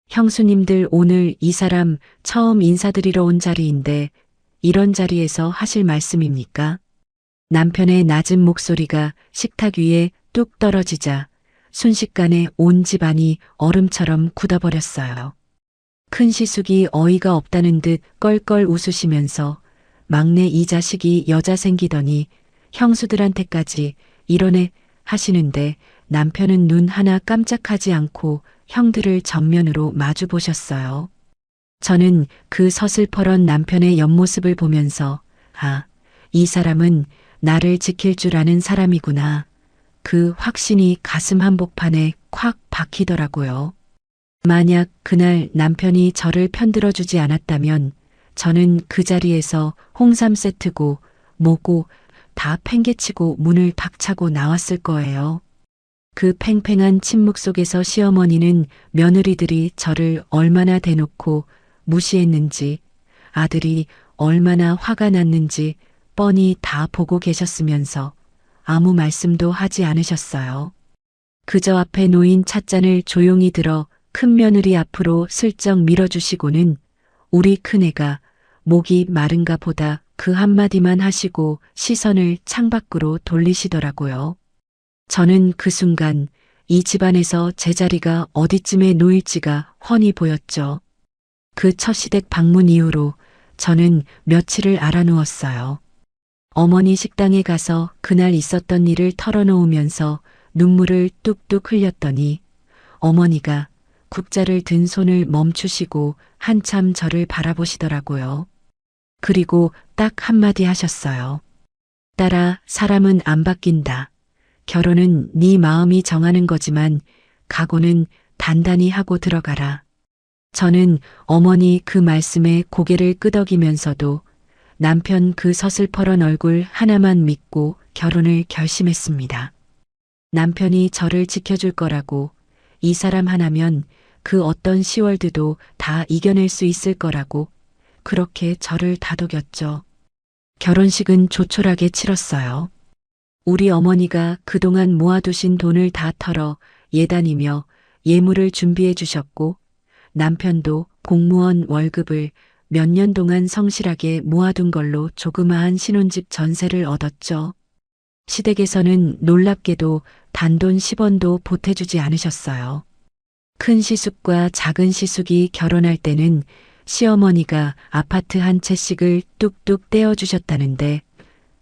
형수님들 오늘 이 사람 처음 인사드리러 온 자리인데 이런 자리에서 하실 말씀입니까? 남편의 낮은 목소리가 식탁 위에 뚝 떨어지자 순식간에 온 집안이 얼음처럼 굳어버렸어요. 큰 시숙이 어이가 없다는 듯 껄껄 웃으시면서 막내 이 자식이 여자 생기더니 형수들한테까지 이러네 하시는데 남편은 눈 하나 깜짝하지 않고 형들을 전면으로 마주 보셨어요. 저는 그 서슬퍼런 남편의 옆모습을 보면서 아, 이 사람은 나를 지킬 줄 아는 사람이구나. 그 확신이 가슴 한복판에 콱 박히더라고요. 만약 그날 남편이 저를 편들어주지 않았다면 저는 그 자리에서 홍삼 세트고 뭐고 다 팽개치고 문을 박차고 나왔을 거예요. 그 팽팽한 침묵 속에서 시어머니는 며느리들이 저를 얼마나 대놓고 무시했는지 아들이 얼마나 화가 났는지 뻔히 다 보고 계셨으면서 아무 말씀도 하지 않으셨어요. 그저 앞에 놓인 찻잔을 조용히 들어 큰 며느리 앞으로 슬쩍 밀어주시고는 우리 큰애가 목이 마른가 보다 그 한마디만 하시고 시선을 창밖으로 돌리시더라고요. 저는 그 순간 이 집안에서 제 자리가 어디쯤에 놓일지가 훤히 보였죠. 그 첫 시댁 방문 이후로 저는 며칠을 알아누웠어요. 어머니 식당에 가서 그날 있었던 일을 털어놓으면서 눈물을 뚝뚝 흘렸더니 어머니가 국자를 든 손을 멈추시고 한참 저를 바라보시더라고요. 그리고 딱 한마디 하셨어요. 딸아, 사람은 안 바뀐다. 결혼은 네 마음이 정하는 거지만 각오는 단단히 하고 들어가라. 저는 어머니 그 말씀에 고개를 끄덕이면서도 남편 그 서슬퍼런 얼굴 하나만 믿고 결혼을 결심했습니다. 남편이 저를 지켜줄 거라고, 이 사람 하나면 그 어떤 시월드도 다 이겨낼 수 있을 거라고 그렇게 저를 다독였죠. 결혼식은 조촐하게 치렀어요. 우리 어머니가 그동안 모아두신 돈을 다 털어 예단이며 예물을 준비해 주셨고 남편도 공무원 월급을 몇 년 동안 성실하게 모아둔 걸로 조그마한 신혼집 전세를 얻었죠. 시댁에서는 놀랍게도 단돈 10원도 보태주지 않으셨어요. 큰 시숙과 작은 시숙이 결혼할 때는 시어머니가 아파트 한 채씩을 뚝뚝 떼어주셨다는데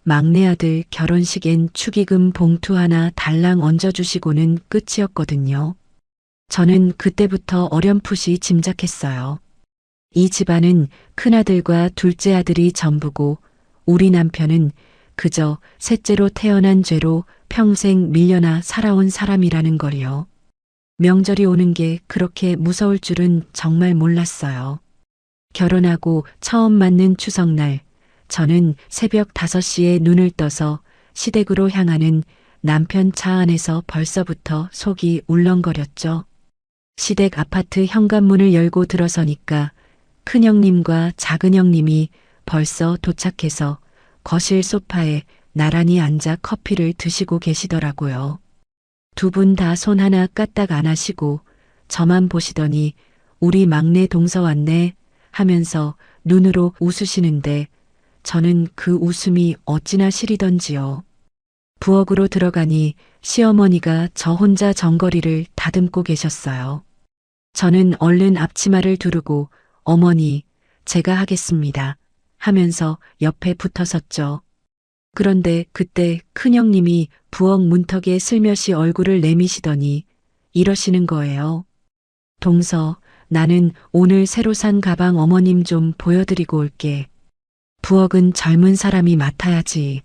막내 아들 결혼식엔 축의금 봉투 하나 달랑 얹어주시고는 끝이었거든요. 저는 그때부터 어렴풋이 짐작했어요. 이 집안은 큰아들과 둘째 아들이 전부고 우리 남편은 그저 셋째로 태어난 죄로 평생 밀려나 살아온 사람이라는 걸요. 명절이 오는 게 그렇게 무서울 줄은 정말 몰랐어요. 결혼하고 처음 맞는 추석날, 저는 새벽 5시에 눈을 떠서 시댁으로 향하는 남편 차 안에서 벌써부터 속이 울렁거렸죠. 시댁 아파트 현관문을 열고 들어서니까 큰형님과 작은형님이 벌써 도착해서 거실 소파에 나란히 앉아 커피를 드시고 계시더라고요. 두 분 다 손 하나 까딱 안 하시고 저만 보시더니 우리 막내 동서 왔네 하면서 눈으로 웃으시는데 저는 그 웃음이 어찌나 시리던지요. 부엌으로 들어가니 시어머니가 저 혼자 정거리를 다듬고 계셨어요. 저는 얼른 앞치마를 두르고 어머니, 제가 하겠습니다 하면서 옆에 붙어섰죠. 그런데 그때 큰형님이 부엌 문턱에 슬며시 얼굴을 내미시더니 이러시는 거예요. 동서, 나는 오늘 새로 산 가방 어머님 좀 보여드리고 올게. 부엌은 젊은 사람이 맡아야지.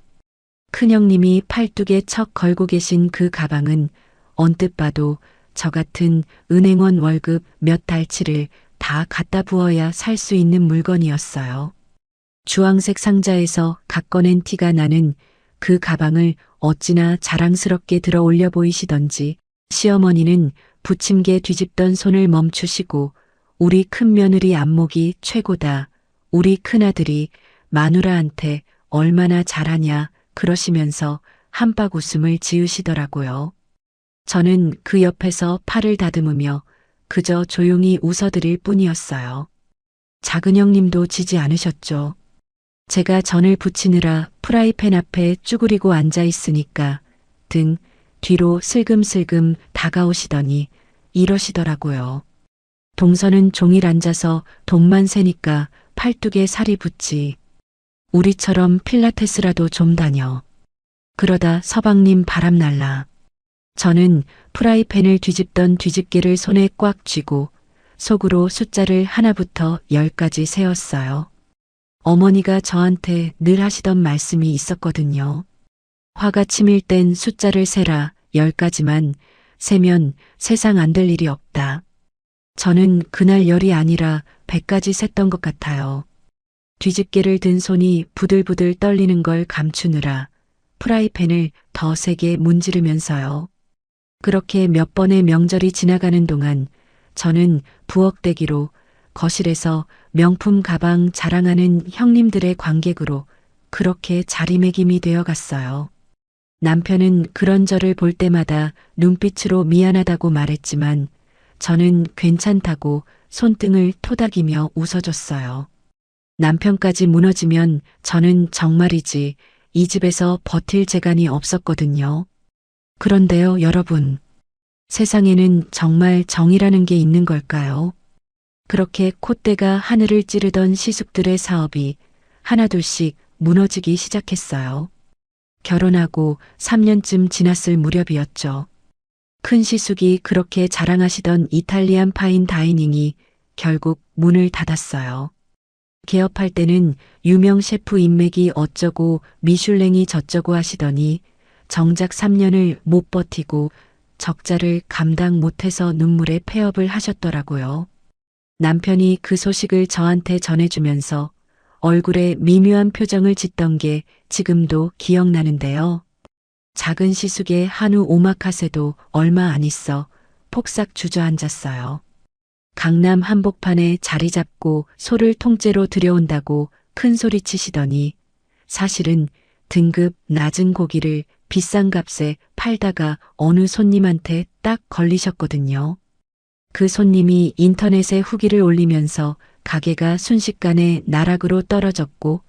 큰형님이 팔뚝에 척 걸고 계신 그 가방은 언뜻 봐도 저 같은 은행원 월급 몇 달치를 다 갖다 부어야 살 수 있는 물건이었어요. 주황색 상자에서 각 꺼낸 티가 나는 그 가방을 어찌나 자랑스럽게 들어 올려 보이시던지 시어머니는 부침개 뒤집던 손을 멈추시고 우리 큰며느리 안목이 최고다. 우리 큰아들이 마누라한테 얼마나 잘하냐 그러시면서 한박 웃음을 지으시더라고요. 저는 그 옆에서 팔을 다듬으며 그저 조용히 웃어드릴 뿐이었어요. 작은 형님도 지지 않으셨죠. 제가 전을 부치느라 프라이팬 앞에 쭈그리고 앉아 있으니까 등 뒤로 슬금슬금 다가오시더니 이러시더라고요. 동서는 종일 앉아서 돈만 세니까 팔뚝에 살이 붙지. 우리처럼 필라테스라도 좀 다녀. 그러다 서방님 바람 날라. 저는 프라이팬을 뒤집던 뒤집개를 손에 꽉 쥐고 속으로 숫자를 하나부터 10까지 세었어요. 어머니가 저한테 늘 하시던 말씀이 있었거든요. 화가 치밀 땐 숫자를 세라 10까지만 세면 세상 안 될 일이 없다. 저는 그날 10이 아니라 100까지 셌던 것 같아요. 뒤집개를 든 손이 부들부들 떨리는 걸 감추느라 프라이팬을 더 세게 문지르면서요. 그렇게 몇 번의 명절이 지나가는 동안 저는 부엌대기로 거실에서 명품 가방 자랑하는 형님들의 관객으로 그렇게 자리매김이 되어 갔어요. 남편은 그런 저를 볼 때마다 눈빛으로 미안하다고 말했지만 저는 괜찮다고 손등을 토닥이며 웃어줬어요. 남편까지 무너지면 저는 정말이지 이 집에서 버틸 재간이 없었거든요. 그런데요, 여러분. 세상에는 정말 정이라는 게 있는 걸까요? 그렇게 콧대가 하늘을 찌르던 시숙들의 사업이 하나둘씩 무너지기 시작했어요. 결혼하고 3년쯤 지났을 무렵이었죠. 큰 시숙이 그렇게 자랑하시던 이탈리안 파인 다이닝이 결국 문을 닫았어요. 개업할 때는 유명 셰프 인맥이 어쩌고 미슐랭이 저쩌고 하시더니 정작 3년을 못 버티고 적자를 감당 못해서 눈물의 폐업을 하셨더라고요. 남편이 그 소식을 저한테 전해주면서 얼굴에 미묘한 표정을 짓던 게 지금도 기억나는데요. 작은 시숙의 한우 오마카세도 얼마 안 있어 폭삭 주저앉았어요. 강남 한복판에 자리 잡고 소를 통째로 들여온다고 큰 소리 치시더니 사실은 등급 낮은 고기를 비싼 값에 팔다가 어느 손님한테 딱 걸리셨거든요. 그 손님이 인터넷에 후기를 올리면서 가게가 순식간에 나락으로 떨어졌고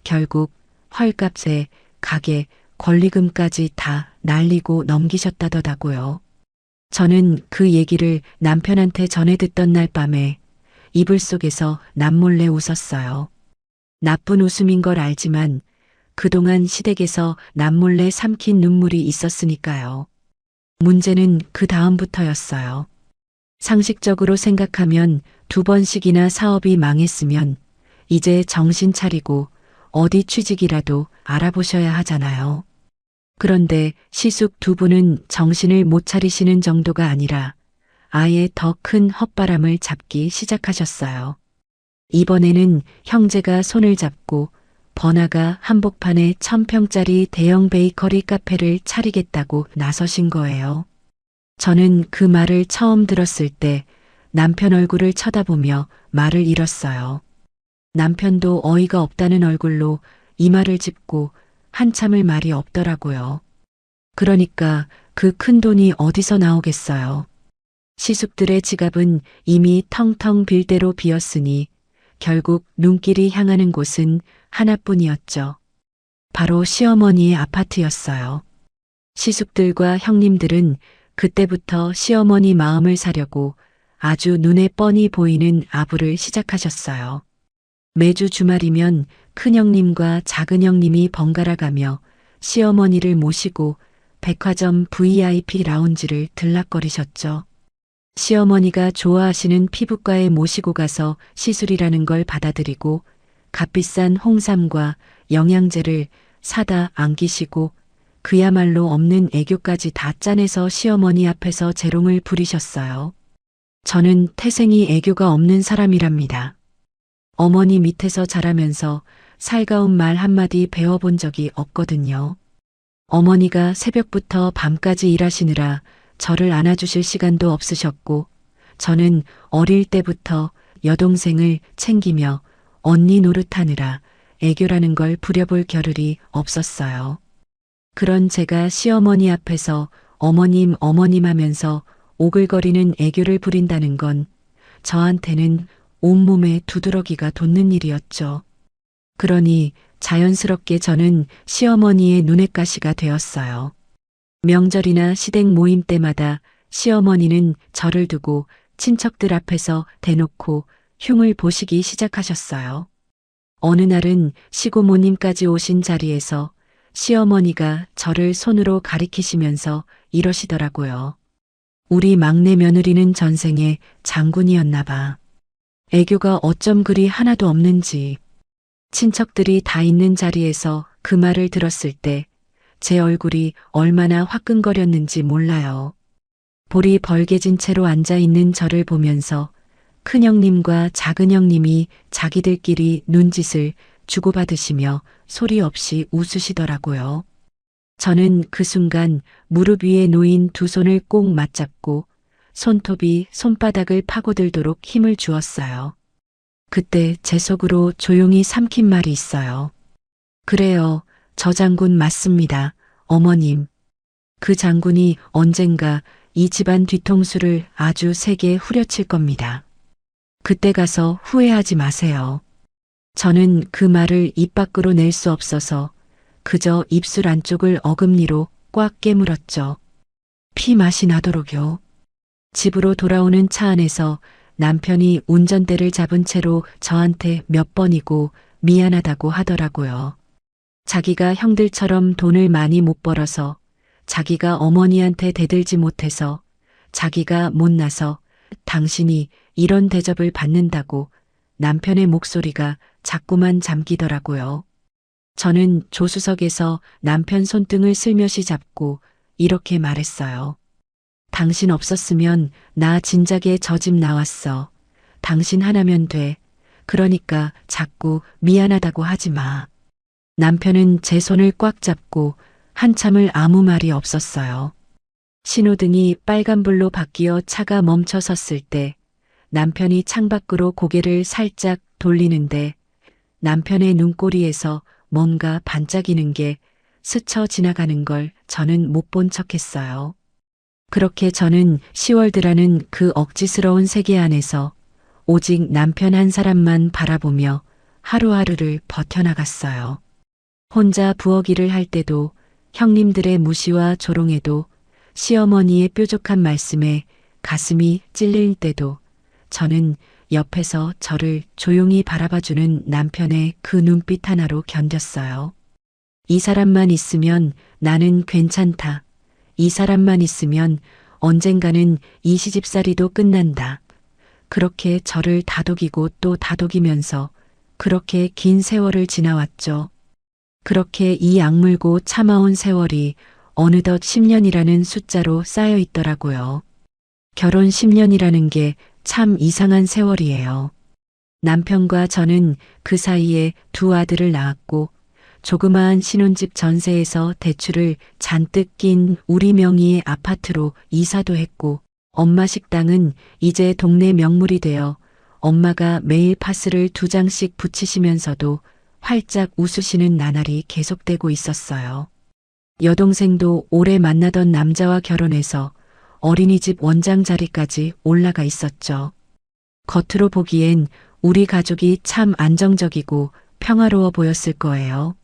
결국 헐값에 가게 권리금까지 다 날리고 넘기셨다더라고요. 저는 그 얘기를 남편한테 전해 듣던 날 밤에 이불 속에서 남몰래 웃었어요. 나쁜 웃음인 걸 알지만 그동안 시댁에서 남몰래 삼킨 눈물이 있었으니까요. 문제는 그 다음부터였어요. 상식적으로 생각하면 2번씩이나 사업이 망했으면 이제 정신 차리고 어디 취직이라도 알아보셔야 하잖아요. 그런데 시숙 2분은 정신을 못 차리시는 정도가 아니라 아예 더 큰 헛바람을 잡기 시작하셨어요. 이번에는 형제가 손을 잡고 번화가 한복판에 1000평짜리 대형 베이커리 카페를 차리겠다고 나서신 거예요. 저는 그 말을 처음 들었을 때 남편 얼굴을 쳐다보며 말을 잃었어요. 남편도 어이가 없다는 얼굴로 이마를 짚고 한참을 말이 없더라고요. 그러니까 그 큰 돈이 어디서 나오겠어요. 시숙들의 지갑은 이미 텅텅 빌 대로 비었으니 결국 눈길이 향하는 곳은 하나뿐이었죠. 바로 시어머니의 아파트였어요. 시숙들과 형님들은 그때부터 시어머니 마음을 사려고 아주 눈에 뻔히 보이는 아부를 시작하셨어요. 매주 주말이면 큰형님과 작은형님이 번갈아 가며 시어머니를 모시고 백화점 VIP 라운지를 들락거리셨죠. 시어머니가 좋아하시는 피부과에 모시고 가서 시술이라는 걸 받아들이고 값비싼 홍삼과 영양제를 사다 안기시고 그야말로 없는 애교까지 다 짜내서 시어머니 앞에서 재롱을 부리셨어요. 저는 태생이 애교가 없는 사람이랍니다. 어머니 밑에서 자라면서 살가운 말 한마디 배워본 적이 없거든요. 어머니가 새벽부터 밤까지 일하시느라 저를 안아주실 시간도 없으셨고 저는 어릴 때부터 여동생을 챙기며 언니 노릇하느라 애교라는 걸 부려볼 겨를이 없었어요. 그런 제가 시어머니 앞에서 어머님 어머님 하면서 오글거리는 애교를 부린다는 건 저한테는 온몸에 두드러기가 돋는 일이었죠. 그러니 자연스럽게 저는 시어머니의 눈엣가시가 되었어요. 명절이나 시댁 모임 때마다 시어머니는 저를 두고 친척들 앞에서 대놓고 흉을 보시기 시작하셨어요. 어느 날은 시고모님까지 오신 자리에서 시어머니가 저를 손으로 가리키시면서 이러시더라고요. 우리 막내 며느리는 전생에 장군이었나 봐. 애교가 어쩜 그리 하나도 없는지. 친척들이 다 있는 자리에서 그 말을 들었을 때 제 얼굴이 얼마나 화끈거렸는지 몰라요. 볼이 벌개진 채로 앉아있는 저를 보면서 큰형님과 작은형님이 자기들끼리 눈짓을 주고받으시며 소리 없이 웃으시더라고요. 저는 그 순간 무릎 위에 놓인 2손을 꼭 맞잡고 손톱이 손바닥을 파고들도록 힘을 주었어요. 그때 제 속으로 조용히 삼킨 말이 있어요. 그래요, 저 장군 맞습니다, 어머님. 그 장군이 언젠가 이 집안 뒤통수를 아주 세게 후려칠 겁니다. 그때 가서 후회하지 마세요. 저는 그 말을 입 밖으로 낼 수 없어서 그저 입술 안쪽을 어금니로 꽉 깨물었죠. 피 맛이 나도록요. 집으로 돌아오는 차 안에서 남편이 운전대를 잡은 채로 저한테 몇 번이고 미안하다고 하더라고요. 자기가 형들처럼 돈을 많이 못 벌어서 자기가 어머니한테 대들지 못해서 자기가 못나서 당신이 이런 대접을 받는다고 남편의 목소리가 자꾸만 잠기더라고요. 저는 조수석에서 남편 손등을 슬며시 잡고 이렇게 말했어요. 당신 없었으면 나 진작에 저 집 나왔어. 당신 하나면 돼. 그러니까 자꾸 미안하다고 하지 마. 남편은 제 손을 꽉 잡고 한참을 아무 말이 없었어요. 신호등이 빨간불로 바뀌어 차가 멈춰 섰을 때 남편이 창밖으로 고개를 살짝 돌리는데 남편의 눈꼬리에서 뭔가 반짝이는 게 스쳐 지나가는 걸 저는 못 본 척했어요. 그렇게 저는 시월드라는 그 억지스러운 세계 안에서 오직 남편 한 사람만 바라보며 하루하루를 버텨나갔어요. 혼자 부엌 일을 할 때도, 형님들의 무시와 조롱에도, 시어머니의 뾰족한 말씀에 가슴이 찔릴 때도 저는 옆에서 저를 조용히 바라봐주는 남편의 그 눈빛 하나로 견뎠어요. 이 사람만 있으면 나는 괜찮다. 이 사람만 있으면 언젠가는 이 시집살이도 끝난다. 그렇게 저를 다독이고 또 다독이면서 그렇게 긴 세월을 지나왔죠. 그렇게 이 악물고 참아온 세월이 어느덧 10년이라는 숫자로 쌓여 있더라고요. 결혼 10년이라는 게 참 이상한 세월이에요. 남편과 저는 그 사이에 두 아들을 낳았고 조그마한 신혼집 전세에서 대출을 잔뜩 낀 우리 명의의 아파트로 이사도 했고 엄마 식당은 이제 동네 명물이 되어 엄마가 매일 파스를 2장씩 붙이시면서도 활짝 웃으시는 나날이 계속되고 있었어요. 여동생도 올해 만나던 남자와 결혼해서 어린이집 원장 자리까지 올라가 있었죠. 겉으로 보기엔 우리 가족이 참 안정적이고 평화로워 보였을 거예요.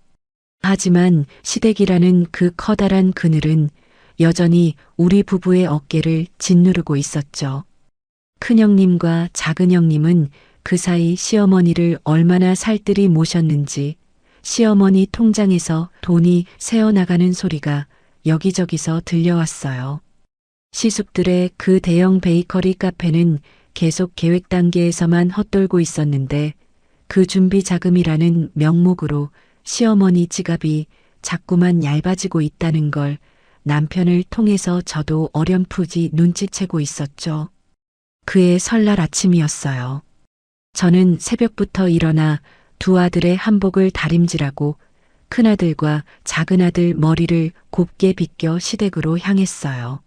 하지만 시댁이라는 그 커다란 그늘은 여전히 우리 부부의 어깨를 짓누르고 있었죠. 큰형님과 작은형님은 그 사이 시어머니를 얼마나 살뜰히 모셨는지 시어머니 통장에서 돈이 새어나가는 소리가 여기저기서 들려왔어요. 시숙들의 그 대형 베이커리 카페는 계속 계획 단계에서만 헛돌고 있었는데 그 준비 자금이라는 명목으로 시어머니 지갑이 자꾸만 얇아지고 있다는 걸 남편을 통해서 저도 어렴풋이 눈치채고 있었죠. 그해 설날 아침이었어요. 저는 새벽부터 일어나 두 아들의 한복을 다림질하고 큰아들과 작은아들 머리를 곱게 빗겨 시댁으로 향했어요.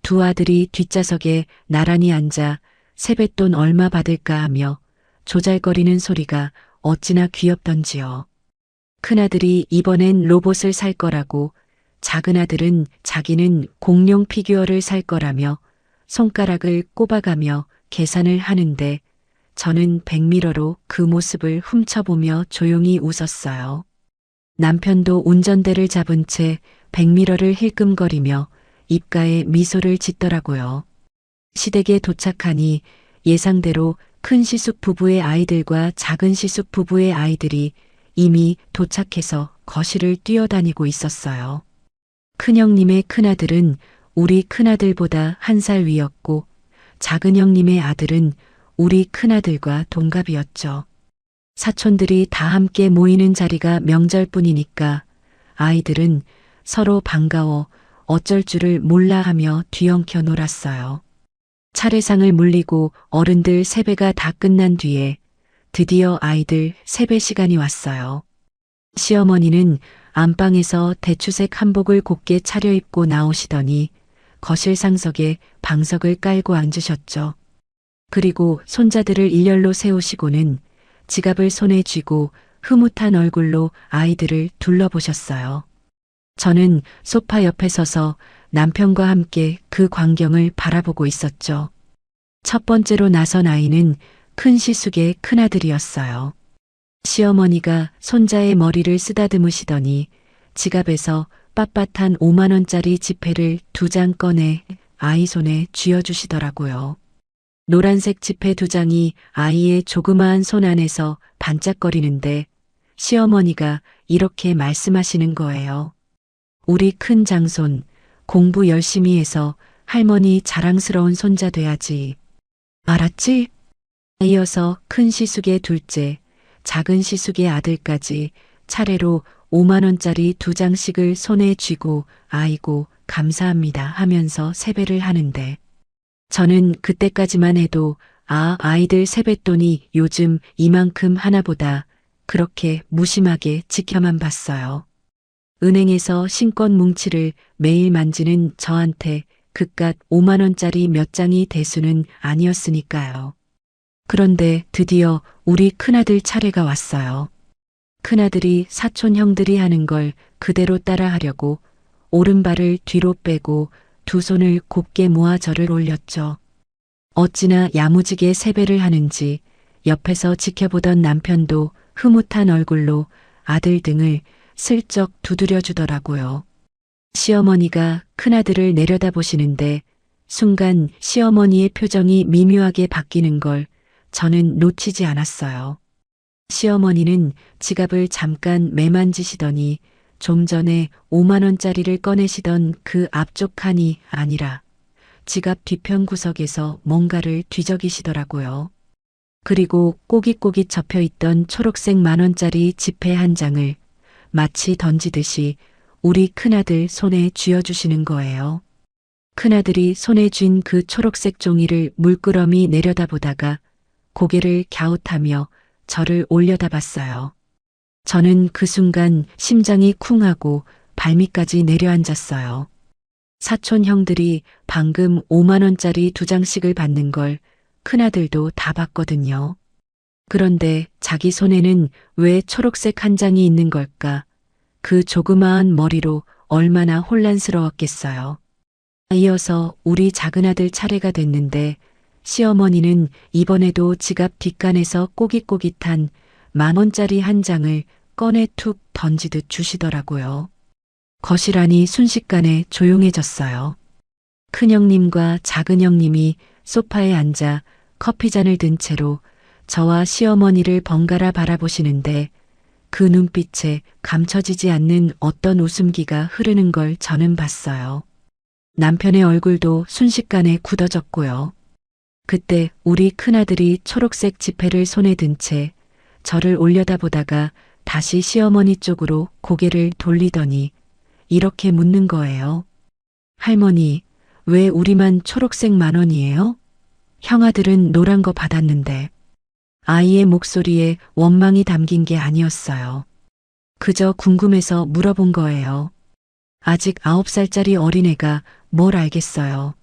두 아들이 뒷좌석에 나란히 앉아 세뱃돈 얼마 받을까 하며 조잘거리는 소리가 어찌나 귀엽던지요. 큰아들이 이번엔 로봇을 살 거라고, 작은아들은 자기는 공룡 피규어를 살 거라며 손가락을 꼽아가며 계산을 하는데 저는 백미러로 그 모습을 훔쳐보며 조용히 웃었어요. 남편도 운전대를 잡은 채 백미러를 힐끔거리며 입가에 미소를 짓더라고요. 시댁에 도착하니 예상대로 큰 시숙 부부의 아이들과 작은 시숙 부부의 아이들이 이미 도착해서 거실을 뛰어다니고 있었어요. 큰형님의 큰아들은 우리 큰아들보다 1살 위였고 작은형님의 아들은 우리 큰아들과 동갑이었죠. 사촌들이 다 함께 모이는 자리가 명절뿐이니까 아이들은 서로 반가워 어쩔 줄을 몰라 하며 뒤엉켜 놀았어요. 차례상을 물리고 어른들 세배가 다 끝난 뒤에 드디어 아이들 세배 시간이 왔어요. 시어머니는 안방에서 대추색 한복을 곱게 차려입고 나오시더니 거실 상석에 방석을 깔고 앉으셨죠. 그리고 손자들을 일렬로 세우시고는 지갑을 손에 쥐고 흐뭇한 얼굴로 아이들을 둘러보셨어요. 저는 소파 옆에 서서 남편과 함께 그 광경을 바라보고 있었죠. 첫 번째로 나선 아이는 큰 시숙의 큰아들이었어요. 시어머니가 손자의 머리를 쓰다듬으시더니 지갑에서 빳빳한 5만 원짜리 지폐를 2장 꺼내 아이 손에 쥐어주시더라고요. 노란색 지폐 2장이 아이의 조그마한 손 안에서 반짝거리는데 시어머니가 이렇게 말씀하시는 거예요. 우리 큰 장손, 공부 열심히 해서 할머니 자랑스러운 손자 돼야지. 알았지? 이어서 큰 시숙의 둘째, 작은 시숙의 아들까지 차례로 5만 원짜리 2장씩을 손에 쥐고 아이고 감사합니다 하면서 세배를 하는데 저는 그때까지만 해도 아이들 세뱃돈이 요즘 이만큼 하나보다 그렇게 무심하게 지켜만 봤어요. 은행에서 신권 뭉치를 매일 만지는 저한테 그깟 5만 원짜리 몇 장이 대수는 아니었으니까요. 그런데 드디어 우리 큰아들 차례가 왔어요. 큰아들이 사촌 형들이 하는 걸 그대로 따라하려고 오른발을 뒤로 빼고 두 손을 곱게 모아 절을 올렸죠. 어찌나 야무지게 세배를 하는지 옆에서 지켜보던 남편도 흐뭇한 얼굴로 아들 등을 슬쩍 두드려 주더라고요. 시어머니가 큰아들을 내려다보시는데 순간 시어머니의 표정이 미묘하게 바뀌는 걸 저는 놓치지 않았어요. 시어머니는 지갑을 잠깐 매만지시더니 좀 전에 5만 원짜리를 꺼내시던 그 앞쪽 칸이 아니라 지갑 뒤편 구석에서 뭔가를 뒤적이시더라고요. 그리고 꼬깃꼬깃 접혀있던 초록색 10,000원짜리 지폐 한 장을 마치 던지듯이 우리 큰아들 손에 쥐어주시는 거예요. 큰아들이 손에 쥔 그 초록색 종이를 물끄러미 내려다보다가 고개를 갸웃하며 저를 올려다봤어요. 저는 그 순간 심장이 쿵하고 발밑까지 내려앉았어요. 사촌 형들이 방금 5만 원짜리 2장씩을 받는 걸 큰아들도 다 봤거든요. 그런데 자기 손에는 왜 초록색 한 장이 있는 걸까? 그 조그마한 머리로 얼마나 혼란스러웠겠어요. 이어서 우리 작은아들 차례가 됐는데 시어머니는 이번에도 지갑 뒷간에서 꼬깃꼬깃한 10,000원짜리 한 장을 꺼내 툭 던지듯 주시더라고요. 거실 안이 순식간에 조용해졌어요. 큰형님과 작은형님이 소파에 앉아 커피잔을 든 채로 저와 시어머니를 번갈아 바라보시는데 그 눈빛에 감춰지지 않는 어떤 웃음기가 흐르는 걸 저는 봤어요. 남편의 얼굴도 순식간에 굳어졌고요. 그때 우리 큰아들이 초록색 지폐를 손에 든 채 저를 올려다보다가 다시 시어머니 쪽으로 고개를 돌리더니 이렇게 묻는 거예요. 할머니, 왜 우리만 초록색 10,000원이에요? 형아들은 노란 거 받았는데. 아이의 목소리에 원망이 담긴 게 아니었어요. 그저 궁금해서 물어본 거예요. 아직 9살짜리 어린애가 뭘 알겠어요.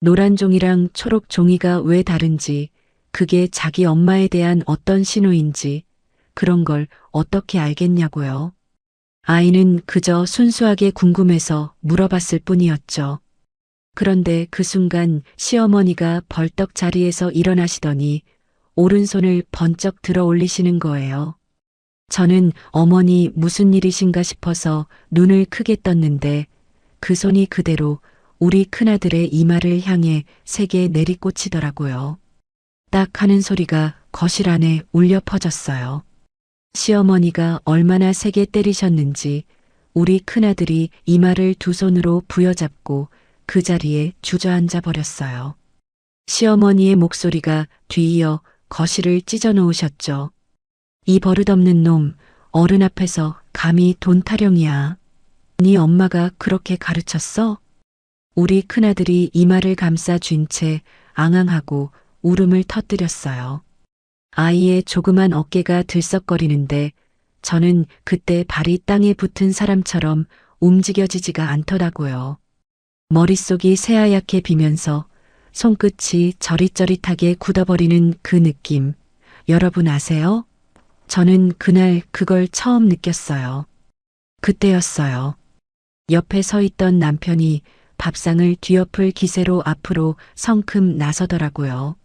노란 종이랑 초록 종이가 왜 다른지, 그게 자기 엄마에 대한 어떤 신호인지, 그런 걸 어떻게 알겠냐고요. 아이는 그저 순수하게 궁금해서 물어봤을 뿐이었죠. 그런데 그 순간 시어머니가 벌떡 자리에서 일어나시더니 오른손을 번쩍 들어 올리시는 거예요. 저는 어머니 무슨 일이신가 싶어서 눈을 크게 떴는데 그 손이 그대로 우리 큰아들의 이마를 향해 세게 내리꽂히더라고요. 딱 하는 소리가 거실 안에 울려 퍼졌어요. 시어머니가 얼마나 세게 때리셨는지 우리 큰아들이 이마를 두 손으로 부여잡고 그 자리에 주저앉아 버렸어요. 시어머니의 목소리가 뒤이어 거실을 찢어 놓으셨죠. 이 버릇없는 놈, 어른 앞에서 감히 돈 타령이야. 네 엄마가 그렇게 가르쳤어? 우리 큰아들이 이마를 감싸 쥔 채 앙앙하고 울음을 터뜨렸어요. 아이의 조그만 어깨가 들썩거리는데 저는 그때 발이 땅에 붙은 사람처럼 움직여지지가 않더라고요. 머릿속이 새하얗게 비면서 손끝이 저릿저릿하게 굳어버리는 그 느낌. 여러분 아세요? 저는 그날 그걸 처음 느꼈어요. 그때였어요. 옆에 서 있던 남편이 밥상을 뒤엎을 기세로 앞으로 성큼 나서더라고요.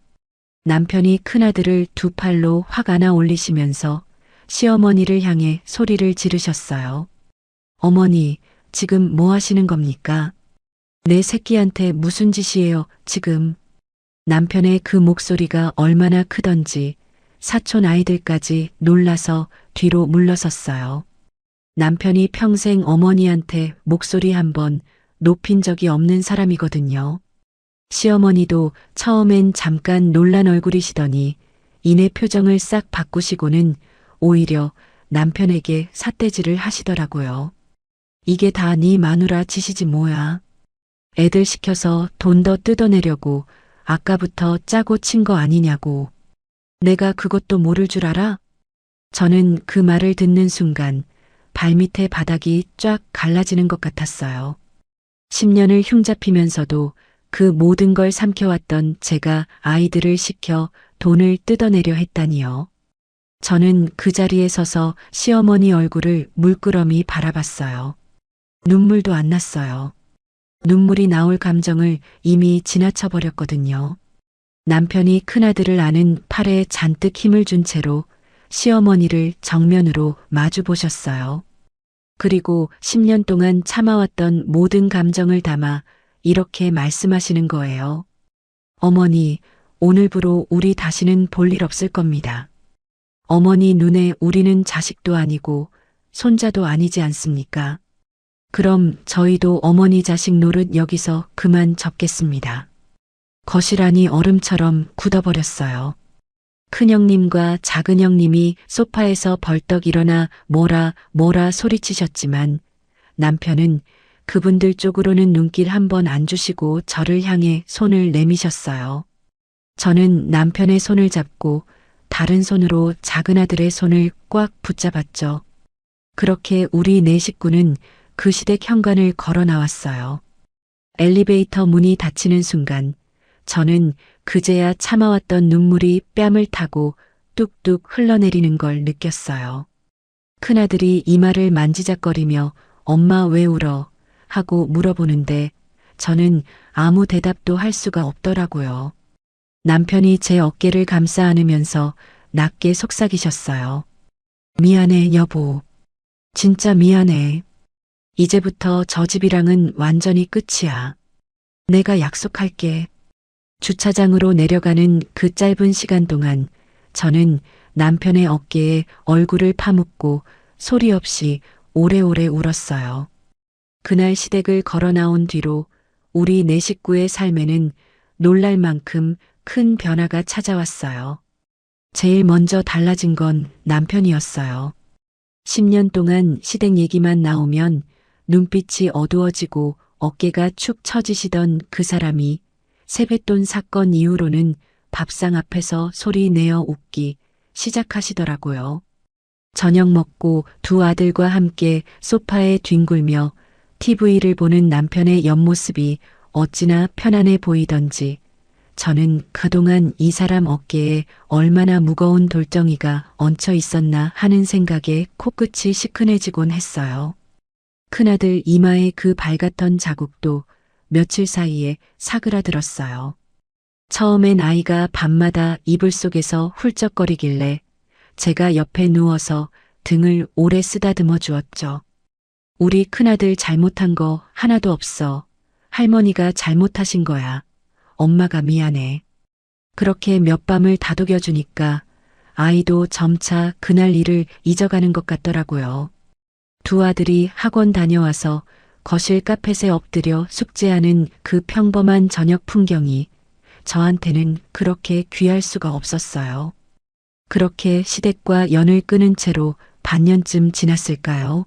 남편이 큰아들을 두 팔로 확 안아 올리시면서 시어머니를 향해 소리를 지르셨어요. 어머니, 지금 뭐 하시는 겁니까? 내 새끼한테 무슨 짓이에요, 지금. 남편의 그 목소리가 얼마나 크던지 사촌 아이들까지 놀라서 뒤로 물러섰어요. 남편이 평생 어머니한테 목소리 한번 높인 적이 없는 사람이거든요. 시어머니도 처음엔 잠깐 놀란 얼굴이시더니 이내 표정을 싹 바꾸시고는 오히려 남편에게 삿대질을 하시더라고요. 이게 다 네 마누라 짓이지 뭐야. 애들 시켜서 돈 더 뜯어내려고 아까부터 짜고 친 거 아니냐고. 내가 그것도 모를 줄 알아? 저는 그 말을 듣는 순간 발밑에 바닥이 쫙 갈라지는 것 같았어요. 10년을 흉잡히면서도 그 모든 걸 삼켜왔던 제가 아이들을 시켜 돈을 뜯어내려 했다니요. 저는 그 자리에 서서 시어머니 얼굴을 물끄러미 바라봤어요. 눈물도 안 났어요. 눈물이 나올 감정을 이미 지나쳐버렸거든요. 남편이 큰아들을 안은 팔에 잔뜩 힘을 준 채로 시어머니를 정면으로 마주 보셨어요. 그리고 10년 동안 참아왔던 모든 감정을 담아 이렇게 말씀하시는 거예요. 어머니, 오늘부로 우리 다시는 볼 일 없을 겁니다. 어머니 눈에 우리는 자식도 아니고 손자도 아니지 않습니까? 그럼 저희도 어머니 자식 노릇 여기서 그만 접겠습니다. 거실 안이 얼음처럼 굳어버렸어요. 큰형님과 작은형님이 소파에서 벌떡 일어나 뭐라 소리치셨지만 남편은 그분들 쪽으로는 눈길 한 번 안 주시고 저를 향해 손을 내미셨어요. 저는 남편의 손을 잡고 다른 손으로 작은아들의 손을 꽉 붙잡았죠. 그렇게 우리 네 식구는 그 시댁 현관을 걸어 나왔어요. 엘리베이터 문이 닫히는 순간 저는 그제야 참아왔던 눈물이 뺨을 타고 뚝뚝 흘러내리는 걸 느꼈어요. 큰아들이 이마를 만지작거리며 엄마 왜 울어? 하고 물어보는데 저는 아무 대답도 할 수가 없더라고요. 남편이 제 어깨를 감싸 안으면서 낮게 속삭이셨어요. 미안해, 여보. 진짜 미안해. 이제부터 저 집이랑은 완전히 끝이야. 내가 약속할게. 주차장으로 내려가는 그 짧은 시간 동안 저는 남편의 어깨에 얼굴을 파묻고 소리 없이 오래오래 울었어요. 그날 시댁을 걸어 나온 뒤로 우리 네 식구의 삶에는 놀랄 만큼 큰 변화가 찾아왔어요. 제일 먼저 달라진 건 남편이었어요. 10년 동안 시댁 얘기만 나오면 눈빛이 어두워지고 어깨가 축 처지시던 그 사람이 세뱃돈 사건 이후로는 밥상 앞에서 소리 내어 웃기 시작하시더라고요. 저녁 먹고 두 아들과 함께 소파에 뒹굴며 TV를 보는 남편의 옆모습이 어찌나 편안해 보이던지 저는 그동안 이 사람 어깨에 얼마나 무거운 돌덩이가 얹혀 있었나 하는 생각에 코끝이 시큰해지곤 했어요. 큰아들 이마에 그 밝았던 자국도 며칠 사이에 사그라들었어요. 처음엔 아이가 밤마다 이불 속에서 훌쩍거리길래 제가 옆에 누워서 등을 오래 쓰다듬어 주었죠. 우리 큰아들 잘못한 거 하나도 없어. 할머니가 잘못하신 거야. 엄마가 미안해. 그렇게 몇 밤을 다독여 주니까 아이도 점차 그날 일을 잊어가는 것 같더라고요. 두 아들이 학원 다녀와서 거실 카펫에 엎드려 숙제하는 그 평범한 저녁 풍경이 저한테는 그렇게 귀할 수가 없었어요. 그렇게 시댁과 연을 끊은 채로 반년쯤 지났을까요?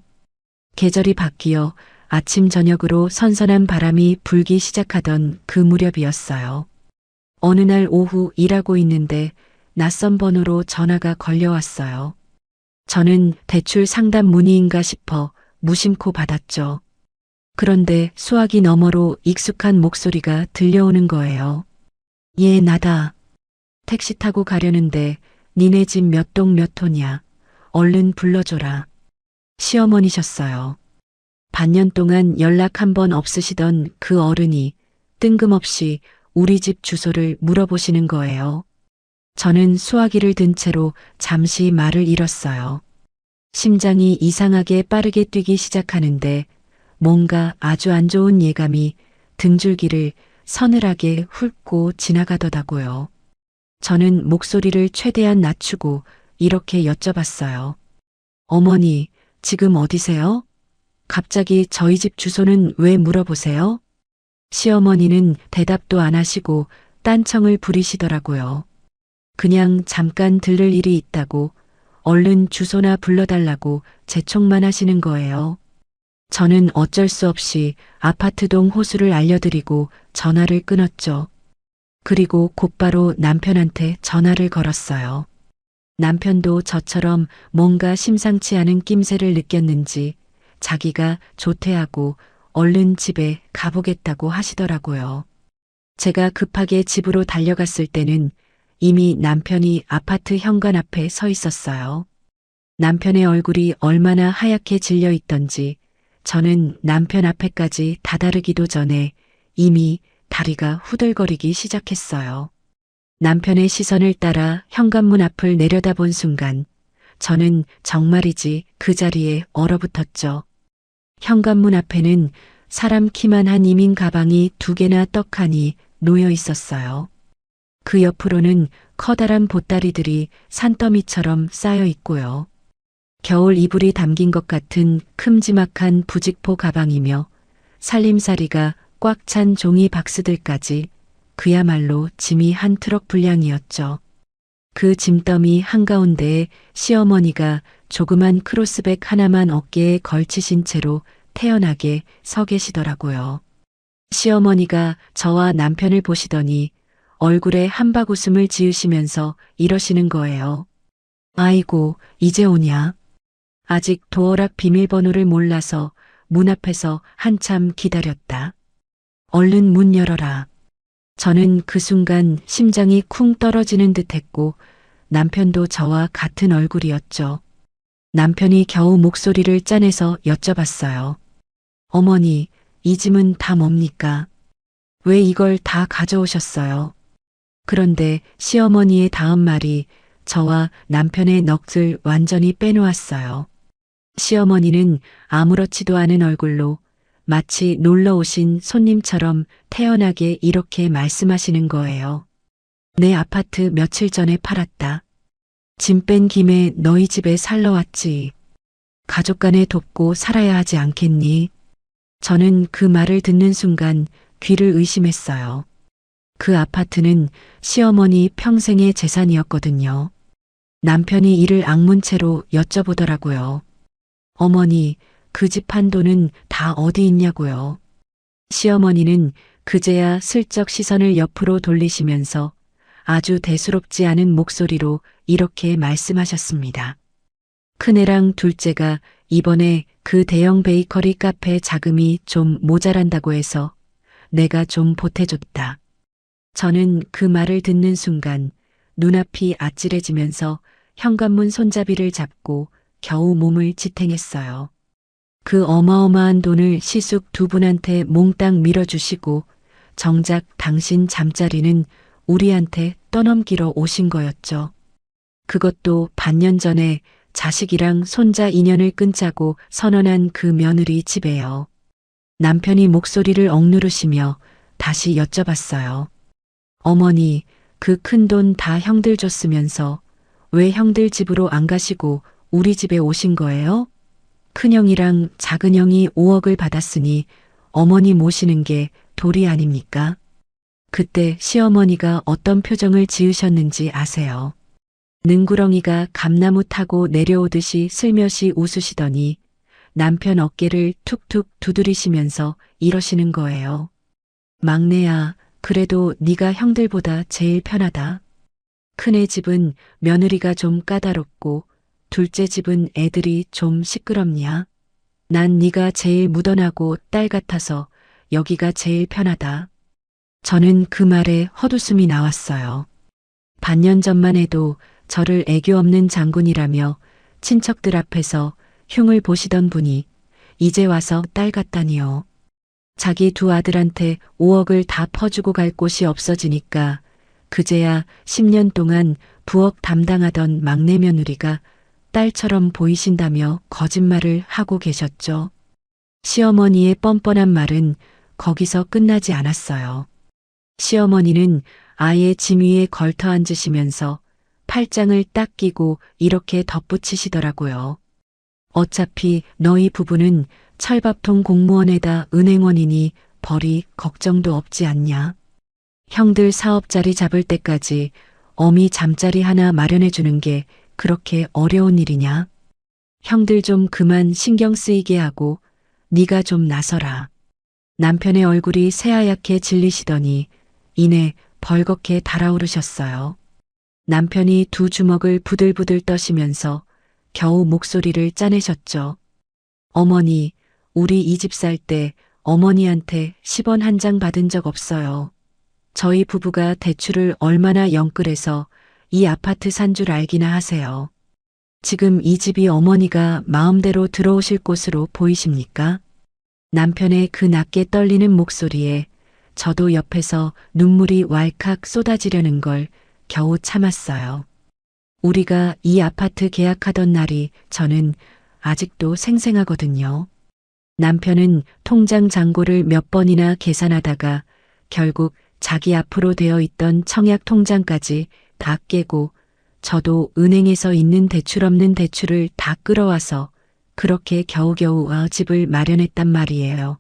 계절이 바뀌어 아침 저녁으로 선선한 바람이 불기 시작하던 그 무렵이었어요. 어느 날 오후 일하고 있는데 낯선 번호로 전화가 걸려왔어요. 저는 대출 상담 문의인가 싶어 무심코 받았죠. 그런데 수화기 너머로 익숙한 목소리가 들려오는 거예요. 얘 나다. 택시 타고 가려는데 니네 집 몇 동 몇 호냐. 얼른 불러줘라. 시어머니셨어요. 반년 동안 연락 한 번 없으시던 그 어른이 뜬금없이 우리 집 주소를 물어보시는 거예요. 저는 수화기를 든 채로 잠시 말을 잃었어요. 심장이 이상하게 빠르게 뛰기 시작하는데 뭔가 아주 안 좋은 예감이 등줄기를 서늘하게 훑고 지나가더라고요. 저는 목소리를 최대한 낮추고 이렇게 여쭤봤어요. 어머니, 지금 어디세요? 갑자기 저희 집 주소는 왜 물어보세요? 시어머니는 대답도 안 하시고 딴청을 부리시더라고요. 그냥 잠깐 들를 일이 있다고 얼른 주소나 불러달라고 재촉만 하시는 거예요. 저는 어쩔 수 없이 아파트동 호수를 알려드리고 전화를 끊었죠. 그리고 곧바로 남편한테 전화를 걸었어요. 남편도 저처럼 뭔가 심상치 않은 낌새를 느꼈는지 자기가 조퇴하고 얼른 집에 가보겠다고 하시더라고요. 제가 급하게 집으로 달려갔을 때는 이미 남편이 아파트 현관 앞에 서 있었어요. 남편의 얼굴이 얼마나 하얗게 질려 있던지 저는 남편 앞에까지 다다르기도 전에 이미 다리가 후들거리기 시작했어요. 남편의 시선을 따라 현관문 앞을 내려다본 순간 저는 정말이지 그 자리에 얼어붙었죠. 현관문 앞에는 사람 키만한 이민 가방이 2개나 떡하니 놓여 있었어요. 그 옆으로는 커다란 보따리들이 산더미처럼 쌓여 있고요. 겨울 이불이 담긴 것 같은 큼지막한 부직포 가방이며 살림살이가 꽉 찬 종이 박스들까지 그야말로 짐이 한 트럭 분량이었죠. 그 짐더미 한가운데에 시어머니가 조그만 크로스백 하나만 어깨에 걸치신 채로 태연하게 서 계시더라고요. 시어머니가 저와 남편을 보시더니 얼굴에 한박웃음을 지으시면서 이러시는 거예요. 아이고, 이제 오냐? 아직 도어락 비밀번호를 몰라서 문 앞에서 한참 기다렸다. 얼른 문 열어라. 저는 그 순간 심장이 쿵 떨어지는 듯 했고 남편도 저와 같은 얼굴이었죠. 남편이 겨우 목소리를 짜내서 여쭤봤어요. 어머니, 이 짐은 다 뭡니까? 왜 이걸 다 가져오셨어요? 그런데 시어머니의 다음 말이 저와 남편의 넋을 완전히 빼놓았어요. 시어머니는 아무렇지도 않은 얼굴로 마치 놀러 오신 손님처럼 태연하게 이렇게 말씀하시는 거예요. 내 아파트 며칠 전에 팔았다. 짐 뺀 김에 너희 집에 살러 왔지. 가족 간에 돕고 살아야 하지 않겠니? 저는 그 말을 듣는 순간 귀를 의심했어요. 그 아파트는 시어머니 평생의 재산이었거든요. 남편이 이를 악문채로 여쭤보더라고요. 어머니, 그 집 판 돈은 다 어디 있냐고요. 시어머니는 그제야 슬쩍 시선을 옆으로 돌리시면서 아주 대수롭지 않은 목소리로 이렇게 말씀하셨습니다. 큰애랑 둘째가 이번에 그 대형 베이커리 카페 자금이 좀 모자란다고 해서 내가 좀 보태줬다. 저는 그 말을 듣는 순간 눈앞이 아찔해지면서 현관문 손잡이를 잡고 겨우 몸을 지탱했어요. 그 어마어마한 돈을 시숙 2분한테 몽땅 밀어주시고 정작 당신 잠자리는 우리한테 떠넘기러 오신 거였죠. 그것도 반년 전에 자식이랑 손자 인연을 끊자고 선언한 그 며느리 집에요. 남편이 목소리를 억누르시며 다시 여쭤봤어요. 어머니, 그 큰 돈 다 형들 줬으면서 왜 형들 집으로 안 가시고 우리 집에 오신 거예요? 큰형이랑 작은형이 5억을 받았으니 어머니 모시는 게 도리 아닙니까? 그때 시어머니가 어떤 표정을 지으셨는지 아세요? 능구렁이가 감나무 타고 내려오듯이 슬며시 웃으시더니 남편 어깨를 툭툭 두드리시면서 이러시는 거예요. 막내야, 그래도 네가 형들보다 제일 편하다. 큰애 집은 며느리가 좀 까다롭고 둘째 집은 애들이 좀 시끄럽냐? 난 네가 제일 무던하고 딸 같아서 여기가 제일 편하다. 저는 그 말에 헛웃음이 나왔어요. 반년 전만 해도 저를 애교 없는 장군이라며 친척들 앞에서 흉을 보시던 분이 이제 와서 딸 같다니요. 자기 2 아들한테 5억을 다 퍼주고 갈 곳이 없어지니까 그제야 10년 동안 부엌 담당하던 막내 며느리가 딸처럼 보이신다며 거짓말을 하고 계셨죠. 시어머니의 뻔뻔한 말은 거기서 끝나지 않았어요. 시어머니는 아예 짐 위에 걸터 앉으시면서 팔짱을 딱 끼고 이렇게 덧붙이시더라고요. 어차피 너희 부부는 철밥통 공무원에다 은행원이니 벌이 걱정도 없지 않냐. 형들 사업 자리 잡을 때까지 어미 잠자리 하나 마련해 주는 게 그렇게 어려운 일이냐? 형들 좀 그만 신경 쓰이게 하고 네가 좀 나서라. 남편의 얼굴이 새하얗게 질리시더니 이내 벌겋게 달아오르셨어요. 남편이 2 주먹을 부들부들 떠시면서 겨우 목소리를 짜내셨죠. 어머니, 우리 이 집 살 때 어머니한테 10원 한 장 받은 적 없어요. 저희 부부가 대출을 얼마나 영끌해서 이 아파트 산 줄 알기나 하세요. 지금 이 집이 어머니가 마음대로 들어오실 곳으로 보이십니까? 남편의 그 낮게 떨리는 목소리에 저도 옆에서 눈물이 왈칵 쏟아지려는 걸 겨우 참았어요. 우리가 이 아파트 계약하던 날이 저는 아직도 생생하거든요. 남편은 통장 잔고를 몇 번이나 계산하다가 결국 자기 앞으로 되어 있던 청약 통장까지 다 깨고 저도 은행에서 있는 대출 없는 대출을 다 끌어와서 그렇게 겨우겨우 집을 마련했단 말이에요.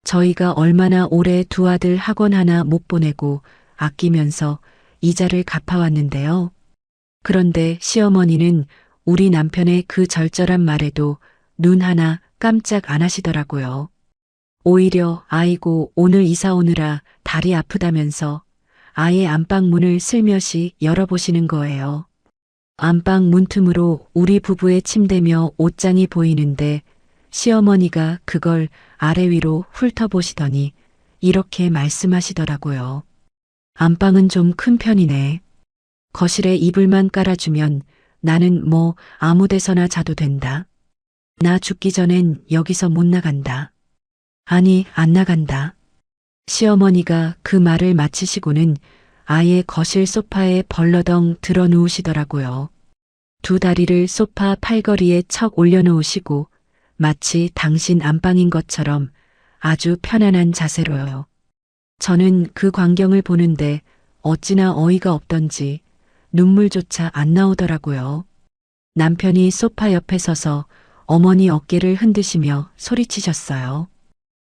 저희가 얼마나 오래 두 아들 학원 하나 못 보내고 아끼면서 이자를 갚아왔는데요. 그런데 시어머니는 우리 남편의 그 절절한 말에도 눈 하나 깜짝 안 하시더라고요. 오히려 아이고 오늘 이사 오느라 다리 아프다면서 아예 안방 문을 슬며시 열어보시는 거예요. 안방 문틈으로 우리 부부의 침대며 옷장이 보이는데 시어머니가 그걸 아래 위로 훑어보시더니 이렇게 말씀하시더라고요. 안방은 좀 큰 편이네. 거실에 이불만 깔아주면 나는 뭐 아무 데서나 자도 된다. 나 죽기 전엔 여기서 못 나간다. 아니, 안 나간다. 시어머니가 그 말을 마치시고는 아예 거실 소파에 벌러덩 들어 누우시더라고요. 두 다리를 소파 팔걸이에 척 올려놓으시고 마치 당신 안방인 것처럼 아주 편안한 자세로요. 저는 그 광경을 보는데 어찌나 어이가 없던지 눈물조차 안 나오더라고요. 남편이 소파 옆에 서서 어머니 어깨를 흔드시며 소리치셨어요.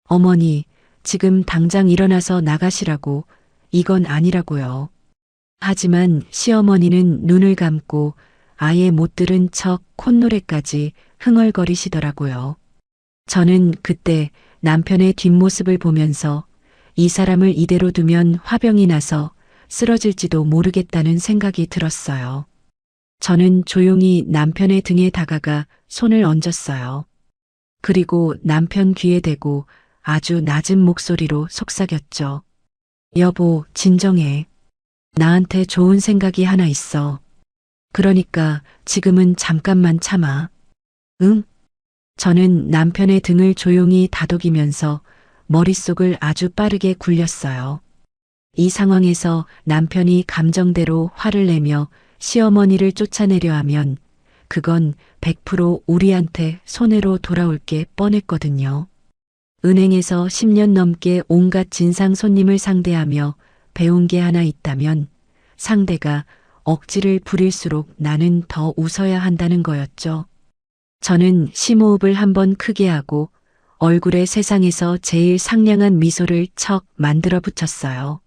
어머니, 지금 당장 일어나서 나가시라고. 이건 아니라고요. 하지만 시어머니는 눈을 감고 아예 못 들은 척 콧노래까지 흥얼거리시더라고요. 저는 그때 남편의 뒷모습을 보면서 이 사람을 이대로 두면 화병이 나서 쓰러질지도 모르겠다는 생각이 들었어요. 저는 조용히 남편의 등에 다가가 손을 얹었어요. 그리고 남편 귀에 대고 아주 낮은 목소리로 속삭였죠. 여보, 진정해. 나한테 좋은 생각이 하나 있어. 그러니까 지금은 잠깐만 참아. 응? 저는 남편의 등을 조용히 다독이면서 머릿속을 아주 빠르게 굴렸어요. 이 상황에서 남편이 감정대로 화를 내며 시어머니를 쫓아내려 하면 그건 100% 우리한테 손해로 돌아올 게 뻔했거든요. 은행에서 10년 넘게 온갖 진상 손님을 상대하며 배운 게 하나 있다면 상대가 억지를 부릴수록 나는 더 웃어야 한다는 거였죠. 저는 심호흡을 한번 크게 하고 얼굴에 세상에서 제일 상냥한 미소를 척 만들어 붙였어요.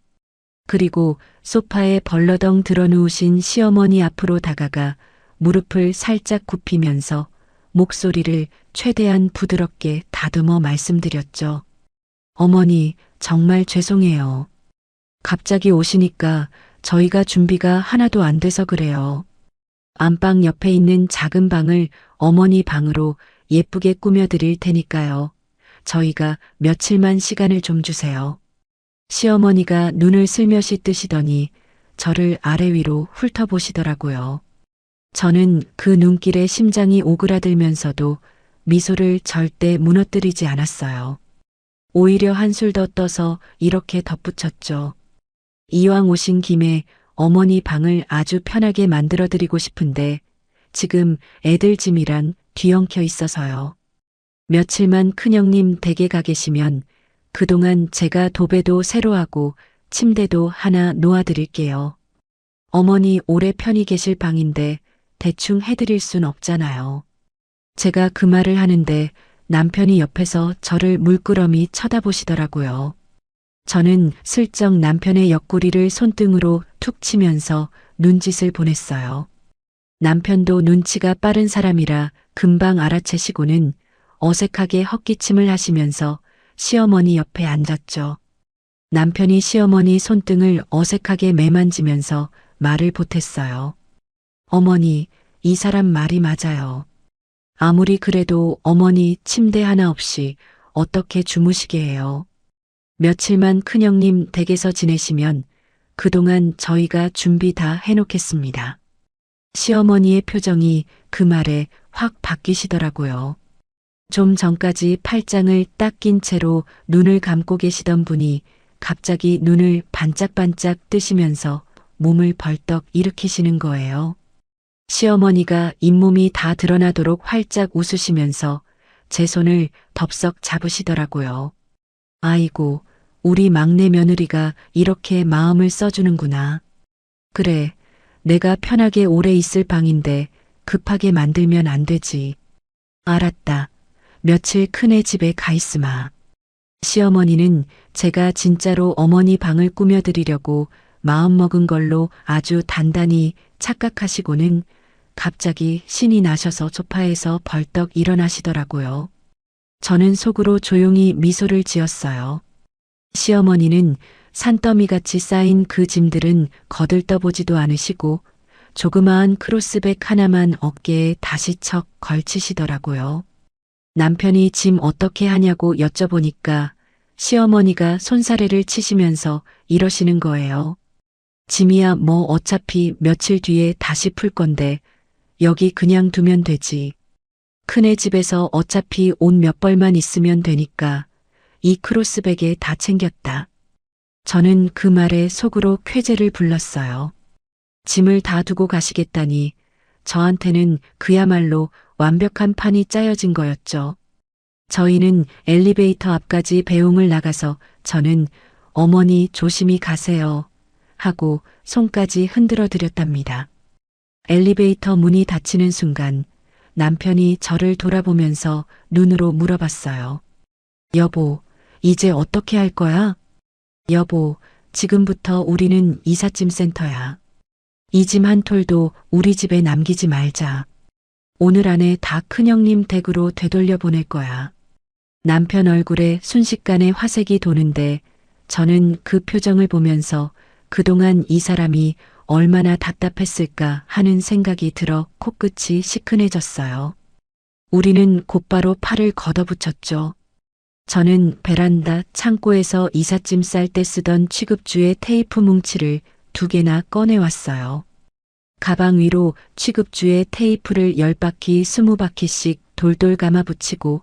그리고 소파에 벌러덩 들어 누우신 시어머니 앞으로 다가가 무릎을 살짝 굽히면서 목소리를 최대한 부드럽게 다듬어 말씀드렸죠. 어머니, 정말 죄송해요. 갑자기 오시니까 저희가 준비가 하나도 안 돼서 그래요. 안방 옆에 있는 작은 방을 어머니 방으로 예쁘게 꾸며드릴 테니까요. 저희가 며칠만 시간을 좀 주세요. 시어머니가 눈을 슬며시 뜨시더니 저를 아래 위로 훑어보시더라고요. 저는 그 눈길에 심장이 오그라들면서도 미소를 절대 무너뜨리지 않았어요. 오히려 한술 더 떠서 이렇게 덧붙였죠. 이왕 오신 김에 어머니 방을 아주 편하게 만들어드리고 싶은데 지금 애들 짐이란 뒤엉켜 있어서요. 며칠만 큰형님 댁에 가 계시면 그동안 제가 도배도 새로 하고 침대도 하나 놓아드릴게요. 어머니 오래 편히 계실 방인데 대충 해드릴 순 없잖아요. 제가 그 말을 하는데 남편이 옆에서 저를 물끄러미 쳐다보시더라고요. 저는 슬쩍 남편의 옆구리를 손등으로 툭 치면서 눈짓을 보냈어요. 남편도 눈치가 빠른 사람이라 금방 알아채시고는 어색하게 헛기침을 하시면서 시어머니 옆에 앉았죠. 남편이 시어머니 손등을 어색하게 매만지면서 말을 보탰어요. 어머니, 이 사람 말이 맞아요. 아무리 그래도 어머니 침대 하나 없이 어떻게 주무시게 해요. 며칠만 큰형님 댁에서 지내시면 그동안 저희가 준비 다 해놓겠습니다. 시어머니의 표정이 그 말에 확 바뀌시더라고요. 좀 전까지 팔짱을 딱 낀 채로 눈을 감고 계시던 분이 갑자기 눈을 반짝반짝 뜨시면서 몸을 벌떡 일으키시는 거예요. 시어머니가 잇몸이 다 드러나도록 활짝 웃으시면서 제 손을 덥석 잡으시더라고요. 아이고, 우리 막내 며느리가 이렇게 마음을 써주는구나. 그래, 내가 편하게 오래 있을 방인데 급하게 만들면 안 되지. 알았다. 며칠 큰애 집에 가 있으마. 시어머니는 제가 진짜로 어머니 방을 꾸며드리려고 마음먹은 걸로 아주 단단히 착각하시고는 갑자기 신이 나셔서 소파에서 벌떡 일어나시더라고요. 저는 속으로 조용히 미소를 지었어요. 시어머니는 산더미같이 쌓인 그 짐들은 거들떠보지도 않으시고 조그마한 크로스백 하나만 어깨에 다시 척 걸치시더라고요. 남편이 짐 어떻게 하냐고 여쭤보니까 시어머니가 손사래를 치시면서 이러시는 거예요. 짐이야 뭐 어차피 며칠 뒤에 다시 풀 건데 여기 그냥 두면 되지. 큰애 집에서 어차피 옷 몇 벌만 있으면 되니까 이 크로스백에 다 챙겼다. 저는 그 말에 속으로 쾌재를 불렀어요. 짐을 다 두고 가시겠다니 저한테는 그야말로 완벽한 판이 짜여진 거였죠. 저희는 엘리베이터 앞까지 배웅을 나가서 저는 어머니 조심히 가세요 하고 손까지 흔들어 드렸답니다. 엘리베이터 문이 닫히는 순간 남편이 저를 돌아보면서 눈으로 물어봤어요. 여보, 이제 어떻게 할 거야? 여보, 지금부터 우리는 이삿짐 센터야. 이 짐 한 톨도 우리 집에 남기지 말자. 오늘 안에 다 큰형님 댁으로 되돌려 보낼 거야. 남편 얼굴에 순식간에 화색이 도는데 저는 그 표정을 보면서 그동안 이 사람이 얼마나 답답했을까 하는 생각이 들어 코끝이 시큰해졌어요. 우리는 곧바로 팔을 걷어붙였죠. 저는 베란다 창고에서 이삿짐 쌀 때 쓰던 취급주의 테이프 뭉치를 2개나 꺼내왔어요. 가방 위로 취급주의 테이프를 10바퀴 20바퀴씩 돌돌 감아 붙이고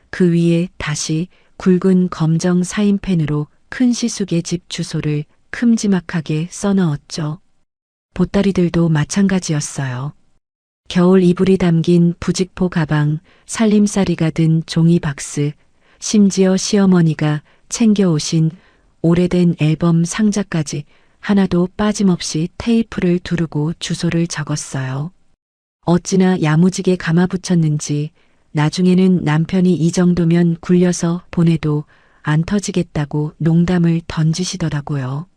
그 위에 다시 굵은 검정 사인펜으로 큰 시숙의 집 주소를 큼지막하게 써넣었죠. 보따리들도 마찬가지였어요. 겨울 이불이 담긴 부직포 가방, 살림살이가 든 종이 박스, 심지어 시어머니가 챙겨오신 오래된 앨범 상자까지 하나도 빠짐없이 테이프를 두르고 주소를 적었어요. 어찌나 야무지게 감아붙였는지 나중에는 남편이 이 정도면 굴려서 보내도 안 터지겠다고 농담을 던지시더라고요.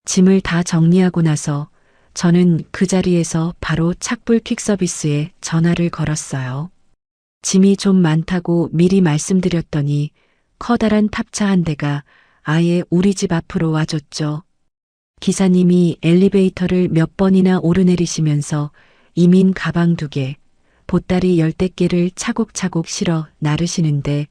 짐을 다 정리하고 나서 저는 그 자리에서 바로 착불 퀵서비스에 전화를 걸었어요. 짐이 좀 많다고 미리 말씀드렸더니 커다란 탑차 한 대가 아예 우리 집 앞으로 와줬죠. 기사님이 엘리베이터를 몇 번이나 오르내리시면서 이민 가방 2개, 보따리 10대께를 차곡차곡 실어 나르시는데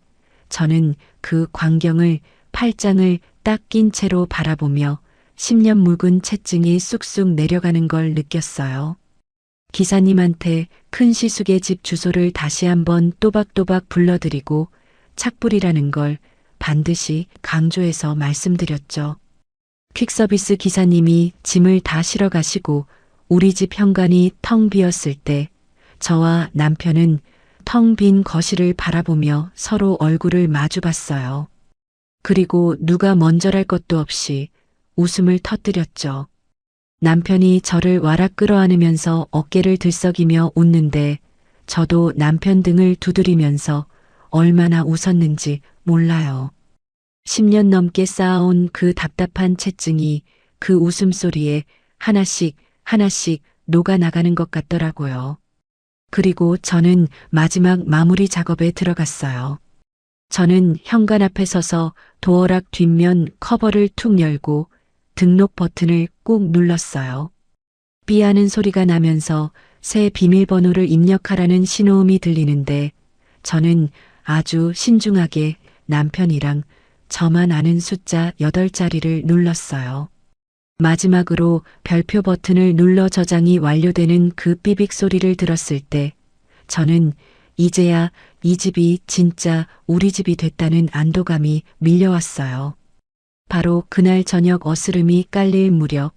저는 그 광경을 팔짱을 딱 낀 채로 바라보며 10년 묵은 채증이 쑥쑥 내려가는 걸 느꼈어요. 기사님한테 큰 시숙의 집 주소를 다시 한번 또박또박 불러드리고 착불이라는 걸 반드시 강조해서 말씀드렸죠. 퀵서비스 기사님이 짐을 다 실어 가시고 우리 집 현관이 텅 비었을 때 저와 남편은 텅 빈 거실을 바라보며 서로 얼굴을 마주 봤어요. 그리고 누가 먼저랄 것도 없이 웃음을 터뜨렸죠. 남편이 저를 와락 끌어안으면서 어깨를 들썩이며 웃는데 저도 남편 등을 두드리면서 얼마나 웃었는지 몰라요. 10년 넘게 쌓아온 그 답답한 채증이 그 웃음소리에 하나씩 하나씩 녹아나가는 것 같더라고요. 그리고 저는 마지막 마무리 작업에 들어갔어요. 저는 현관 앞에 서서 도어락 뒷면 커버를 툭 열고 등록 버튼을 꾹 눌렀어요. 삐 하는 소리가 나면서 새 비밀번호를 입력하라는 신호음이 들리는데 저는 아주 신중하게 남편이랑 저만 아는 숫자 8자리를 눌렀어요. 마지막으로 별표 버튼을 눌러 저장이 완료되는 그 삐빅 소리를 들었을 때 저는 이제야 이 집이 진짜 우리 집이 됐다는 안도감이 밀려왔어요. 바로 그날 저녁 어스름이 깔릴 무렵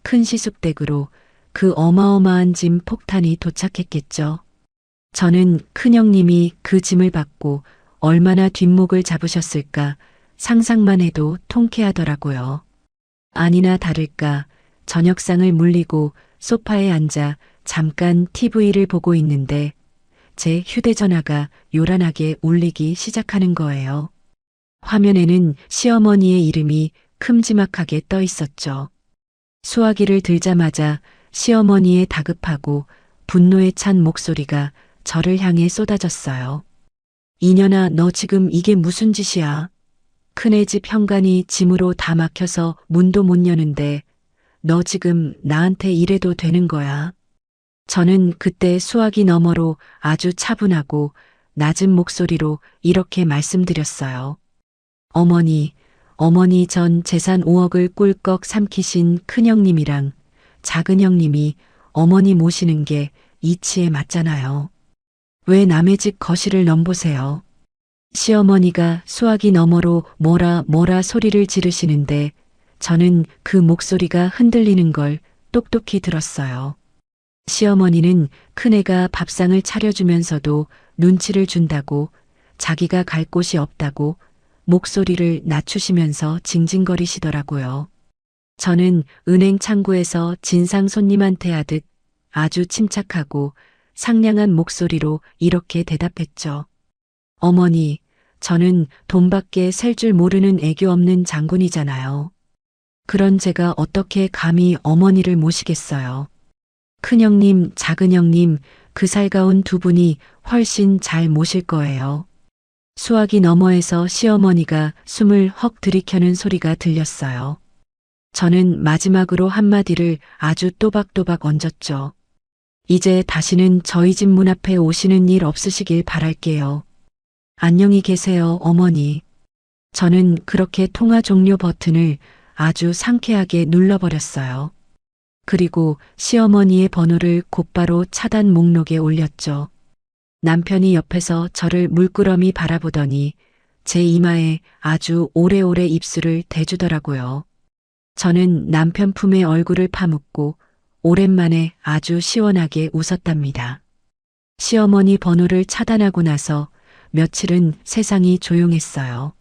큰 시숙댁으로 그 어마어마한 짐 폭탄이 도착했겠죠. 저는 큰형님이 그 짐을 받고 얼마나 뒷목을 잡으셨을까 상상만 해도 통쾌하더라고요. 아니나 다를까 저녁상을 물리고 소파에 앉아 잠깐 TV를 보고 있는데 제 휴대전화가 요란하게 울리기 시작하는 거예요. 화면에는 시어머니의 이름이 큼지막하게 떠 있었죠. 수화기를 들자마자 시어머니의 다급하고 분노에 찬 목소리가 저를 향해 쏟아졌어요. 이년아, 너 지금 이게 무슨 짓이야? 큰애 집 현관이 짐으로 다 막혀서 문도 못 여는데 너 지금 나한테 이래도 되는 거야? 저는 그때 수화기 너머로 아주 차분하고 낮은 목소리로 이렇게 말씀드렸어요. 어머니 전 재산 5억을 꿀꺽 삼키신 큰형님이랑 작은형님이 어머니 모시는 게 이치에 맞잖아요. 왜 남의 집 거실을 넘보세요? 시어머니가 수화기 너머로 뭐라 소리를 지르시는데 저는 그 목소리가 흔들리는 걸 똑똑히 들었어요. 시어머니는 큰애가 밥상을 차려주면서도 눈치를 준다고 자기가 갈 곳이 없다고 목소리를 낮추시면서 징징거리시더라고요. 저는 은행 창구에서 진상 손님한테 하듯 아주 침착하고 상냥한 목소리로 이렇게 대답했죠. 어머니, 저는 돈밖에 셀 줄 모르는 애교 없는 장군이잖아요. 그런 제가 어떻게 감히 어머니를 모시겠어요. 큰형님, 작은형님, 그 살가운 두 분이 훨씬 잘 모실 거예요. 수화기 너머에서 시어머니가 숨을 헉 들이켜는 소리가 들렸어요. 저는 마지막으로 한마디를 아주 또박또박 얹었죠. 이제 다시는 저희 집 문 앞에 오시는 일 없으시길 바랄게요. 안녕히 계세요, 어머니. 저는 그렇게 통화 종료 버튼을 아주 상쾌하게 눌러버렸어요. 그리고 시어머니의 번호를 곧바로 차단 목록에 올렸죠. 남편이 옆에서 저를 물끄러미 바라보더니 제 이마에 아주 오래오래 입술을 대주더라고요. 저는 남편 품에 얼굴을 파묻고 오랜만에 아주 시원하게 웃었답니다. 시어머니 번호를 차단하고 나서 며칠은 세상이 조용했어요.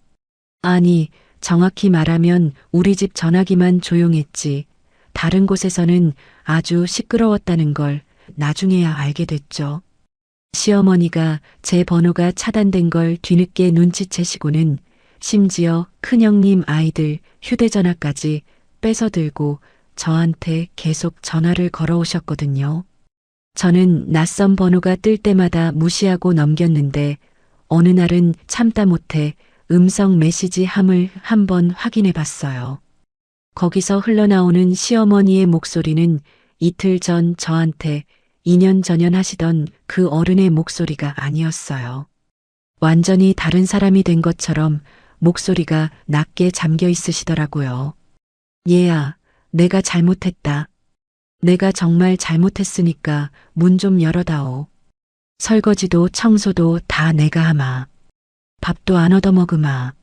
아니, 정확히 말하면 우리 집 전화기만 조용했지 다른 곳에서는 아주 시끄러웠다는 걸 나중에야 알게 됐죠. 시어머니가 제 번호가 차단된 걸 뒤늦게 눈치채시고는 심지어 큰형님 아이들 휴대전화까지 뺏어들고 저한테 계속 전화를 걸어오셨거든요. 저는 낯선 번호가 뜰 때마다 무시하고 넘겼는데 어느 날은 참다 못해 음성 메시지 함을 한번 확인해 봤어요. 거기서 흘러나오는 시어머니의 목소리는 이틀 전 저한테 2년 전연 하시던 그 어른의 목소리가 아니었어요. 완전히 다른 사람이 된 것처럼 목소리가 낮게 잠겨 있으시더라고요. 얘야, 내가 잘못했다. 내가 정말 잘못했으니까 문 좀 열어다오. 설거지도 청소도 다 내가 하마. 밥도 안 얻어먹으마.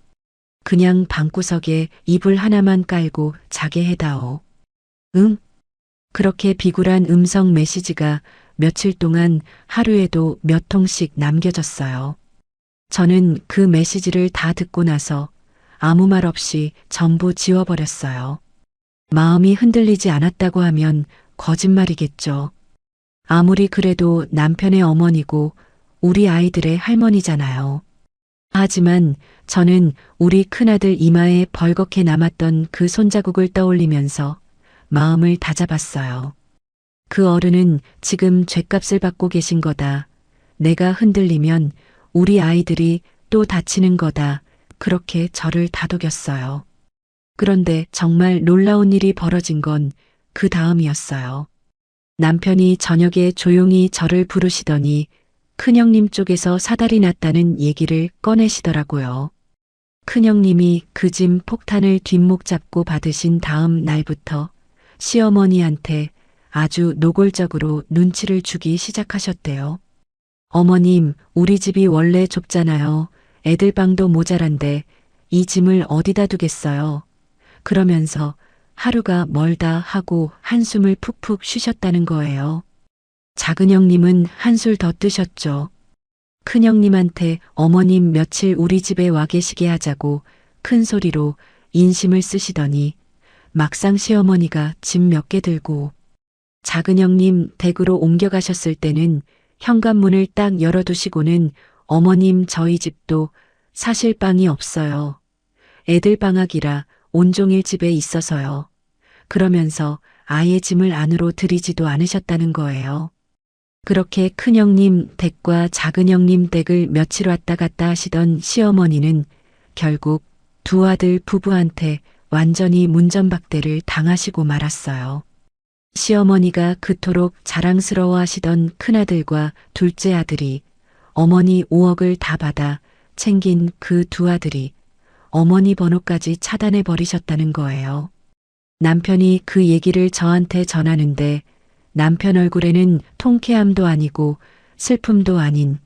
그냥 방구석에 이불 하나만 깔고 자게 해다오. 응? 그렇게 비굴한 음성 메시지가 며칠 동안 하루에도 몇 통씩 남겨졌어요. 저는 그 메시지를 다 듣고 나서 아무 말 없이 전부 지워버렸어요. 마음이 흔들리지 않았다고 하면 거짓말이겠죠. 아무리 그래도 남편의 어머니고 우리 아이들의 할머니잖아요. 하지만 저는 우리 큰아들 이마에 벌겋게 남았던 그 손자국을 떠올리면서 마음을 다잡았어요. 그 어른은 지금 죗값을 받고 계신 거다. 내가 흔들리면 우리 아이들이 또 다치는 거다. 그렇게 저를 다독였어요. 그런데 정말 놀라운 일이 벌어진 건 그 다음이었어요. 남편이 저녁에 조용히 저를 부르시더니 큰형님 쪽에서 사달이 났다는 얘기를 꺼내시더라고요. 큰형님이 그 짐 폭탄을 뒷목 잡고 받으신 다음 날부터 시어머니한테 아주 노골적으로 눈치를 주기 시작하셨대요. 어머님, 우리 집이 원래 좁잖아요. 애들 방도 모자란데 이 짐을 어디다 두겠어요. 그러면서 하루가 멀다 하고 한숨을 푹푹 쉬셨다는 거예요. 작은 형님은 한술 더 뜨셨죠. 큰 형님한테 어머님 며칠 우리 집에 와 계시게 하자고 큰 소리로 인심을 쓰시더니 막상 시어머니가 집 몇 개 들고 작은 형님 댁으로 옮겨가셨을 때는 현관문을 딱 열어두시고는 어머님 저희 집도 사실 방이 없어요. 애들 방학이라 온종일 집에 있어서요. 그러면서 아예 짐을 안으로 들이지도 않으셨다는 거예요. 그렇게 큰 형님 댁과 작은 형님 댁을 며칠 왔다 갔다 하시던 시어머니는 결국 두 아들 부부한테 완전히 문전박대를 당하시고 말았어요. 시어머니가 그토록 자랑스러워 하시던 큰아들과 둘째 아들이 어머니 5억을 다 받아 챙긴 그 두 아들이 어머니 번호까지 차단해 버리셨다는 거예요. 남편이 그 얘기를 저한테 전하는데 남편 얼굴에는 통쾌함도 아니고 슬픔도 아닌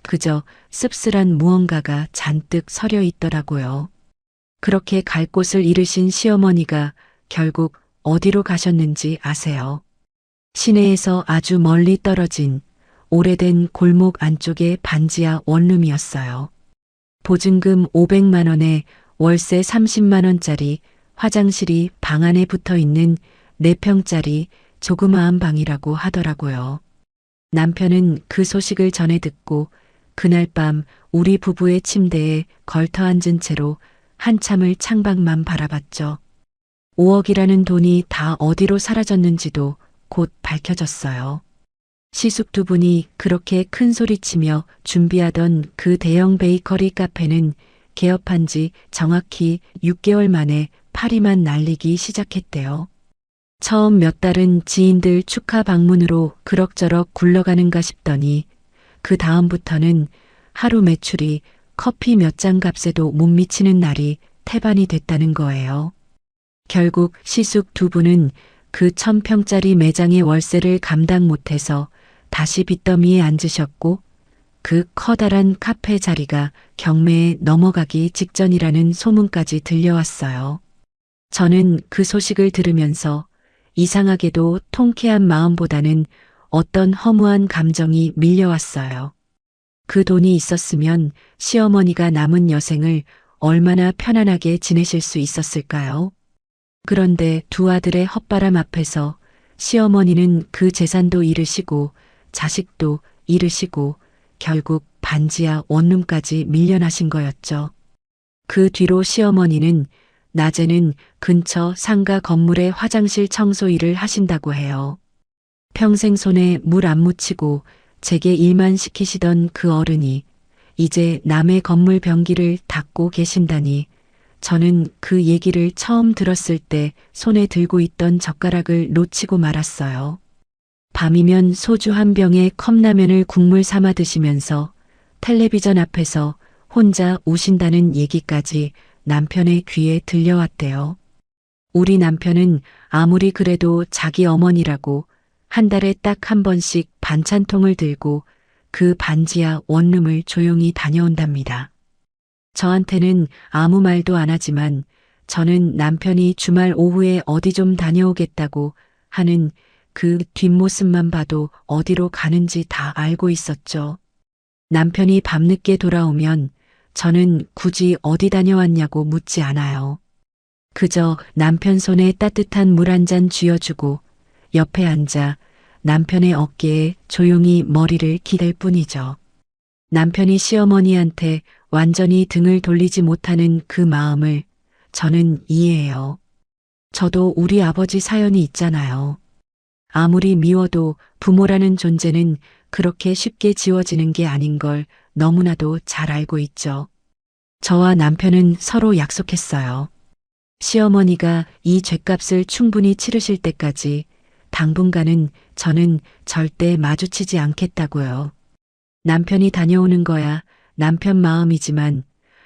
그저 씁쓸한 무언가가 잔뜩 서려 있더라고요. 그렇게 갈 곳을 잃으신 시어머니가 결국 어디로 가셨는지 아세요? 시내에서 아주 멀리 떨어진 오래된 골목 안쪽의 반지하 원룸이었어요. 보증금 500만 원에 월세 30만 원짜리 화장실이 방 안에 붙어 있는 4평짜리 조그마한 방이라고 하더라고요. 남편은 그 소식을 전해 듣고 그날 밤 우리 부부의 침대에 걸터 앉은 채로 한참을 창밖만 바라봤죠. 5억이라는 돈이 다 어디로 사라졌는지도 곧 밝혀졌어요. 시숙 두 분이 그렇게 큰 소리치며 준비하던 그 대형 베이커리 카페는 개업한 지 정확히 6개월 만에 파리만 날리기 시작했대요. 처음 몇 달은 지인들 축하 방문으로 그럭저럭 굴러가는가 싶더니 그 다음부터는 하루 매출이 커피 몇 잔 값에도 못 미치는 날이 태반이 됐다는 거예요. 결국 시숙 두 분은 그 1000평짜리 매장의 월세를 감당 못해서 다시 빚더미에 앉으셨고 그 커다란 카페 자리가 경매에 넘어가기 직전이라는 소문까지 들려왔어요. 저는 그 소식을 들으면서 이상하게도 통쾌한 마음보다는 어떤 허무한 감정이 밀려왔어요. 그 돈이 있었으면 시어머니가 남은 여생을 얼마나 편안하게 지내실 수 있었을까요? 그런데 두 아들의 헛바람 앞에서 시어머니는 그 재산도 잃으시고 자식도 잃으시고 결국 반지하 원룸까지 밀려나신 거였죠. 그 뒤로 시어머니는 낮에는 근처 상가 건물의 화장실 청소 일을 하신다고 해요. 평생 손에 물 안 묻히고 제게 일만 시키시던 그 어른이 이제 남의 건물 변기를 닦고 계신다니 저는 그 얘기를 처음 들었을 때 손에 들고 있던 젓가락을 놓치고 말았어요. 밤이면 소주 한 병에 컵라면을 국물 삼아 드시면서 텔레비전 앞에서 혼자 우신다는 얘기까지 남편의 귀에 들려왔대요. 우리 남편은 아무리 그래도 자기 어머니라고 한 달에 딱 한 번씩 반찬통을 들고 그 반지하 원룸을 조용히 다녀온답니다. 저한테는 아무 말도 안 하지만 저는 남편이 주말 오후에 어디 좀 다녀오겠다고 하는 그 뒷모습만 봐도 어디로 가는지 다 알고 있었죠. 남편이 밤늦게 돌아오면 저는 굳이 어디 다녀왔냐고 묻지 않아요. 그저 남편 손에 따뜻한 물 한 잔 쥐어주고 옆에 앉아 남편의 어깨에 조용히 머리를 기댈 뿐이죠. 남편이 시어머니한테 완전히 등을 돌리지 못하는 그 마음을 저는 이해해요. 저도 우리 아버지 사연이 있잖아요. 아무리 미워도 부모라는 존재는 그렇게 쉽게 지워지는 게 아닌 걸 너무나도 잘 알고 있죠. 저와 남편은 서로 약속했어요. 시어머니가 이 죗값을 충분히 치르실 때까지 당분간은 저는 절대 마주치지 않겠다고요. 남편이 다녀오는 거야 남편 마음이지만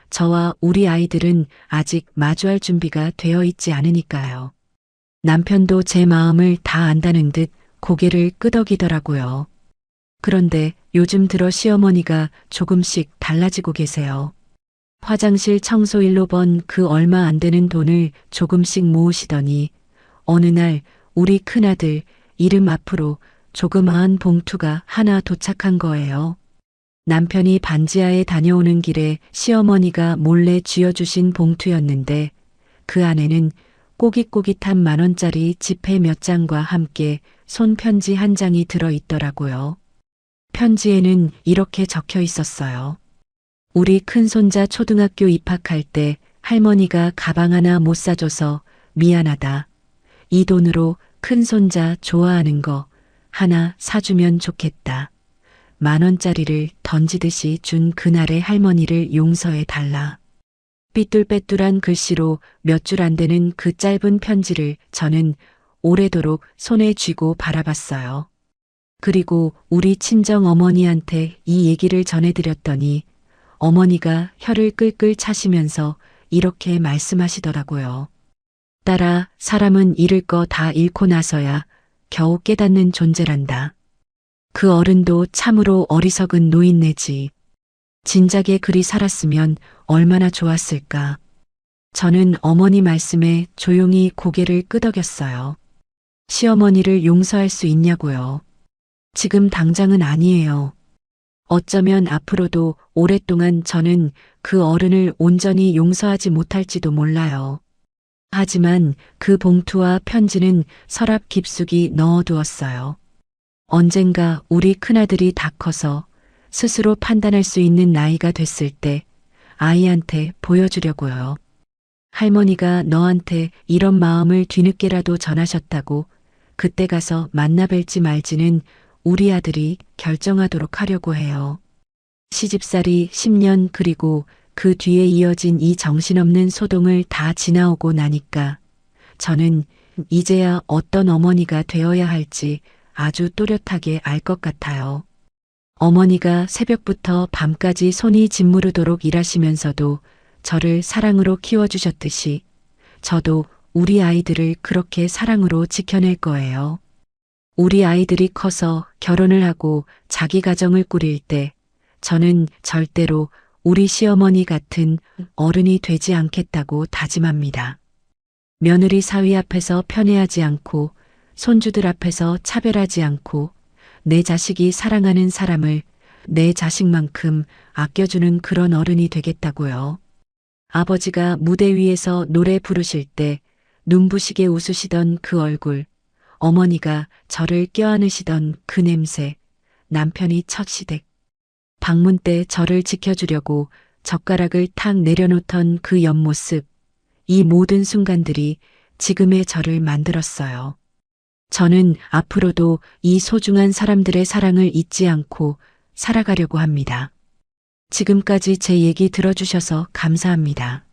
저와 우리 아이들은 아직 마주할 준비가 되어 있지 않으니까요. 남편도 제 마음을 다 안다는 듯 고개를 끄덕이더라고요. 그런데 요즘 들어 시어머니가 조금씩 달라지고 계세요. 화장실 청소일로 번 그 얼마 안 되는 돈을 조금씩 모으시더니 어느 날 우리 큰아들 이름 앞으로 조그마한 봉투가 하나 도착한 거예요. 남편이 반지하에 다녀오는 길에 시어머니가 몰래 쥐어주신 봉투였는데 그 안에는 꼬깃꼬깃한 10,000원짜리 지폐 몇 장과 함께 손편지 한 장이 들어있더라고요. 편지에는 이렇게 적혀 있었어요. 우리 큰손자 초등학교 입학할 때 할머니가 가방 하나 못 사줘서 미안하다. 이 돈으로 큰손자 좋아하는 거 하나 사주면 좋겠다. 10,000원짜리를 던지듯이 준 그날의 할머니를 용서해 달라. 삐뚤빼뚤한 글씨로 몇 줄 안 되는 그 짧은 편지를 저는 오래도록 손에 쥐고 바라봤어요. 그리고 우리 친정 어머니한테 이 얘기를 전해드렸더니 어머니가 혀를 끌끌 차시면서 이렇게 말씀하시더라고요. 딸아, 사람은 잃을 거 다 잃고 나서야 겨우 깨닫는 존재란다. 그 어른도 참으로 어리석은 노인네지. 진작에 그리 살았으면 얼마나 좋았을까. 저는 어머니 말씀에 조용히 고개를 끄덕였어요. 시어머니를 용서할 수 있냐고요. 지금 당장은 아니에요. 어쩌면 앞으로도 오랫동안 저는 그 어른을 온전히 용서하지 못할지도 몰라요. 하지만 그 봉투와 편지는 서랍 깊숙이 넣어두었어요. 언젠가 우리 큰아들이 다 커서 스스로 판단할 수 있는 나이가 됐을 때 아이한테 보여주려고요. 할머니가 너한테 이런 마음을 뒤늦게라도 전하셨다고 그때 가서 만나 뵐지 말지는 우리 아들이 결정하도록 하려고 해요. 시집살이 10년 그리고 그 뒤에 이어진 이 정신없는 소동을 다 지나오고 나니까 저는 이제야 어떤 어머니가 되어야 할지 아주 또렷하게 알 것 같아요. 어머니가 새벽부터 밤까지 손이 짓무르도록 일하시면서도 저를 사랑으로 키워주셨듯이 저도 우리 아이들을 그렇게 사랑으로 지켜낼 거예요. 우리 아이들이 커서 결혼을 하고 자기 가정을 꾸릴 때 저는 절대로 우리 시어머니 같은 어른이 되지 않겠다고 다짐합니다. 며느리 사위 앞에서 편애하지 않고 손주들 앞에서 차별하지 않고 내 자식이 사랑하는 사람을 내 자식만큼 아껴주는 그런 어른이 되겠다고요. 아버지가 무대 위에서 노래 부르실 때 눈부시게 웃으시던 그 얼굴, 어머니가 저를 껴안으시던 그 냄새, 남편이 첫 시댁, 방문 때 저를 지켜주려고 젓가락을 탁 내려놓던 그 옆모습, 이 모든 순간들이 지금의 저를 만들었어요. 저는 앞으로도 이 소중한 사람들의 사랑을 잊지 않고 살아가려고 합니다. 지금까지 제 얘기 들어주셔서 감사합니다.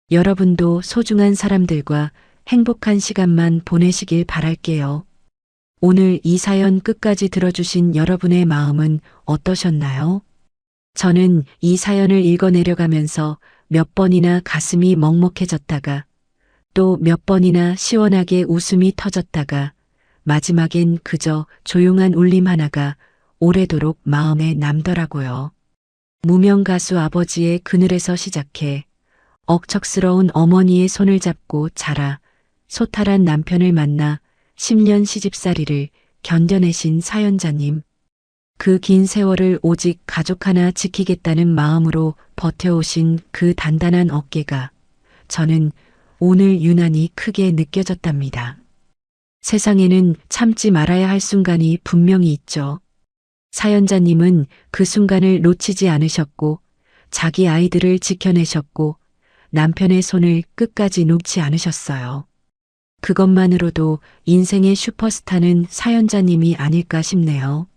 여러분도 소중한 사람들과 행복한 시간만 보내시길 바랄게요. 오늘 이 사연 끝까지 들어주신 여러분의 마음은 어떠셨나요? 저는 이 사연을 읽어내려가면서 몇 번이나 가슴이 먹먹해졌다가 또 몇 번이나 시원하게 웃음이 터졌다가 마지막엔 그저 조용한 울림 하나가 오래도록 마음에 남더라고요. 무명 가수 아버지의 그늘에서 시작해 억척스러운 어머니의 손을 잡고 자라 소탈한 남편을 만나 10년 시집살이를 견뎌내신 사연자님. 그 긴 세월을 오직 가족 하나 지키겠다는 마음으로 버텨오신 그 단단한 어깨가 저는 오늘 유난히 크게 느껴졌답니다. 세상에는 참지 말아야 할 순간이 분명히 있죠. 사연자님은 그 순간을 놓치지 않으셨고 자기 아이들을 지켜내셨고 남편의 손을 끝까지 놓지 않으셨어요. 그것만으로도 인생의 슈퍼스타는 사연자님이 아닐까 싶네요.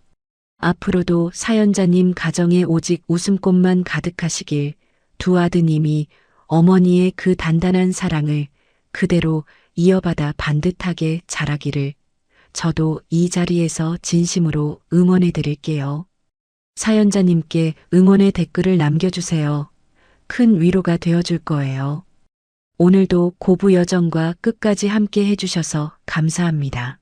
앞으로도 사연자님 가정에 오직 웃음꽃만 가득하시길 두 아드님이 어머니의 그 단단한 사랑을 그대로 이어받아 반듯하게 자라기를 저도 이 자리에서 진심으로 응원해 드릴게요. 사연자님께 응원의 댓글을 남겨주세요. 큰 위로가 되어줄 거예요. 오늘도 고부 여정과 끝까지 함께 해주셔서 감사합니다.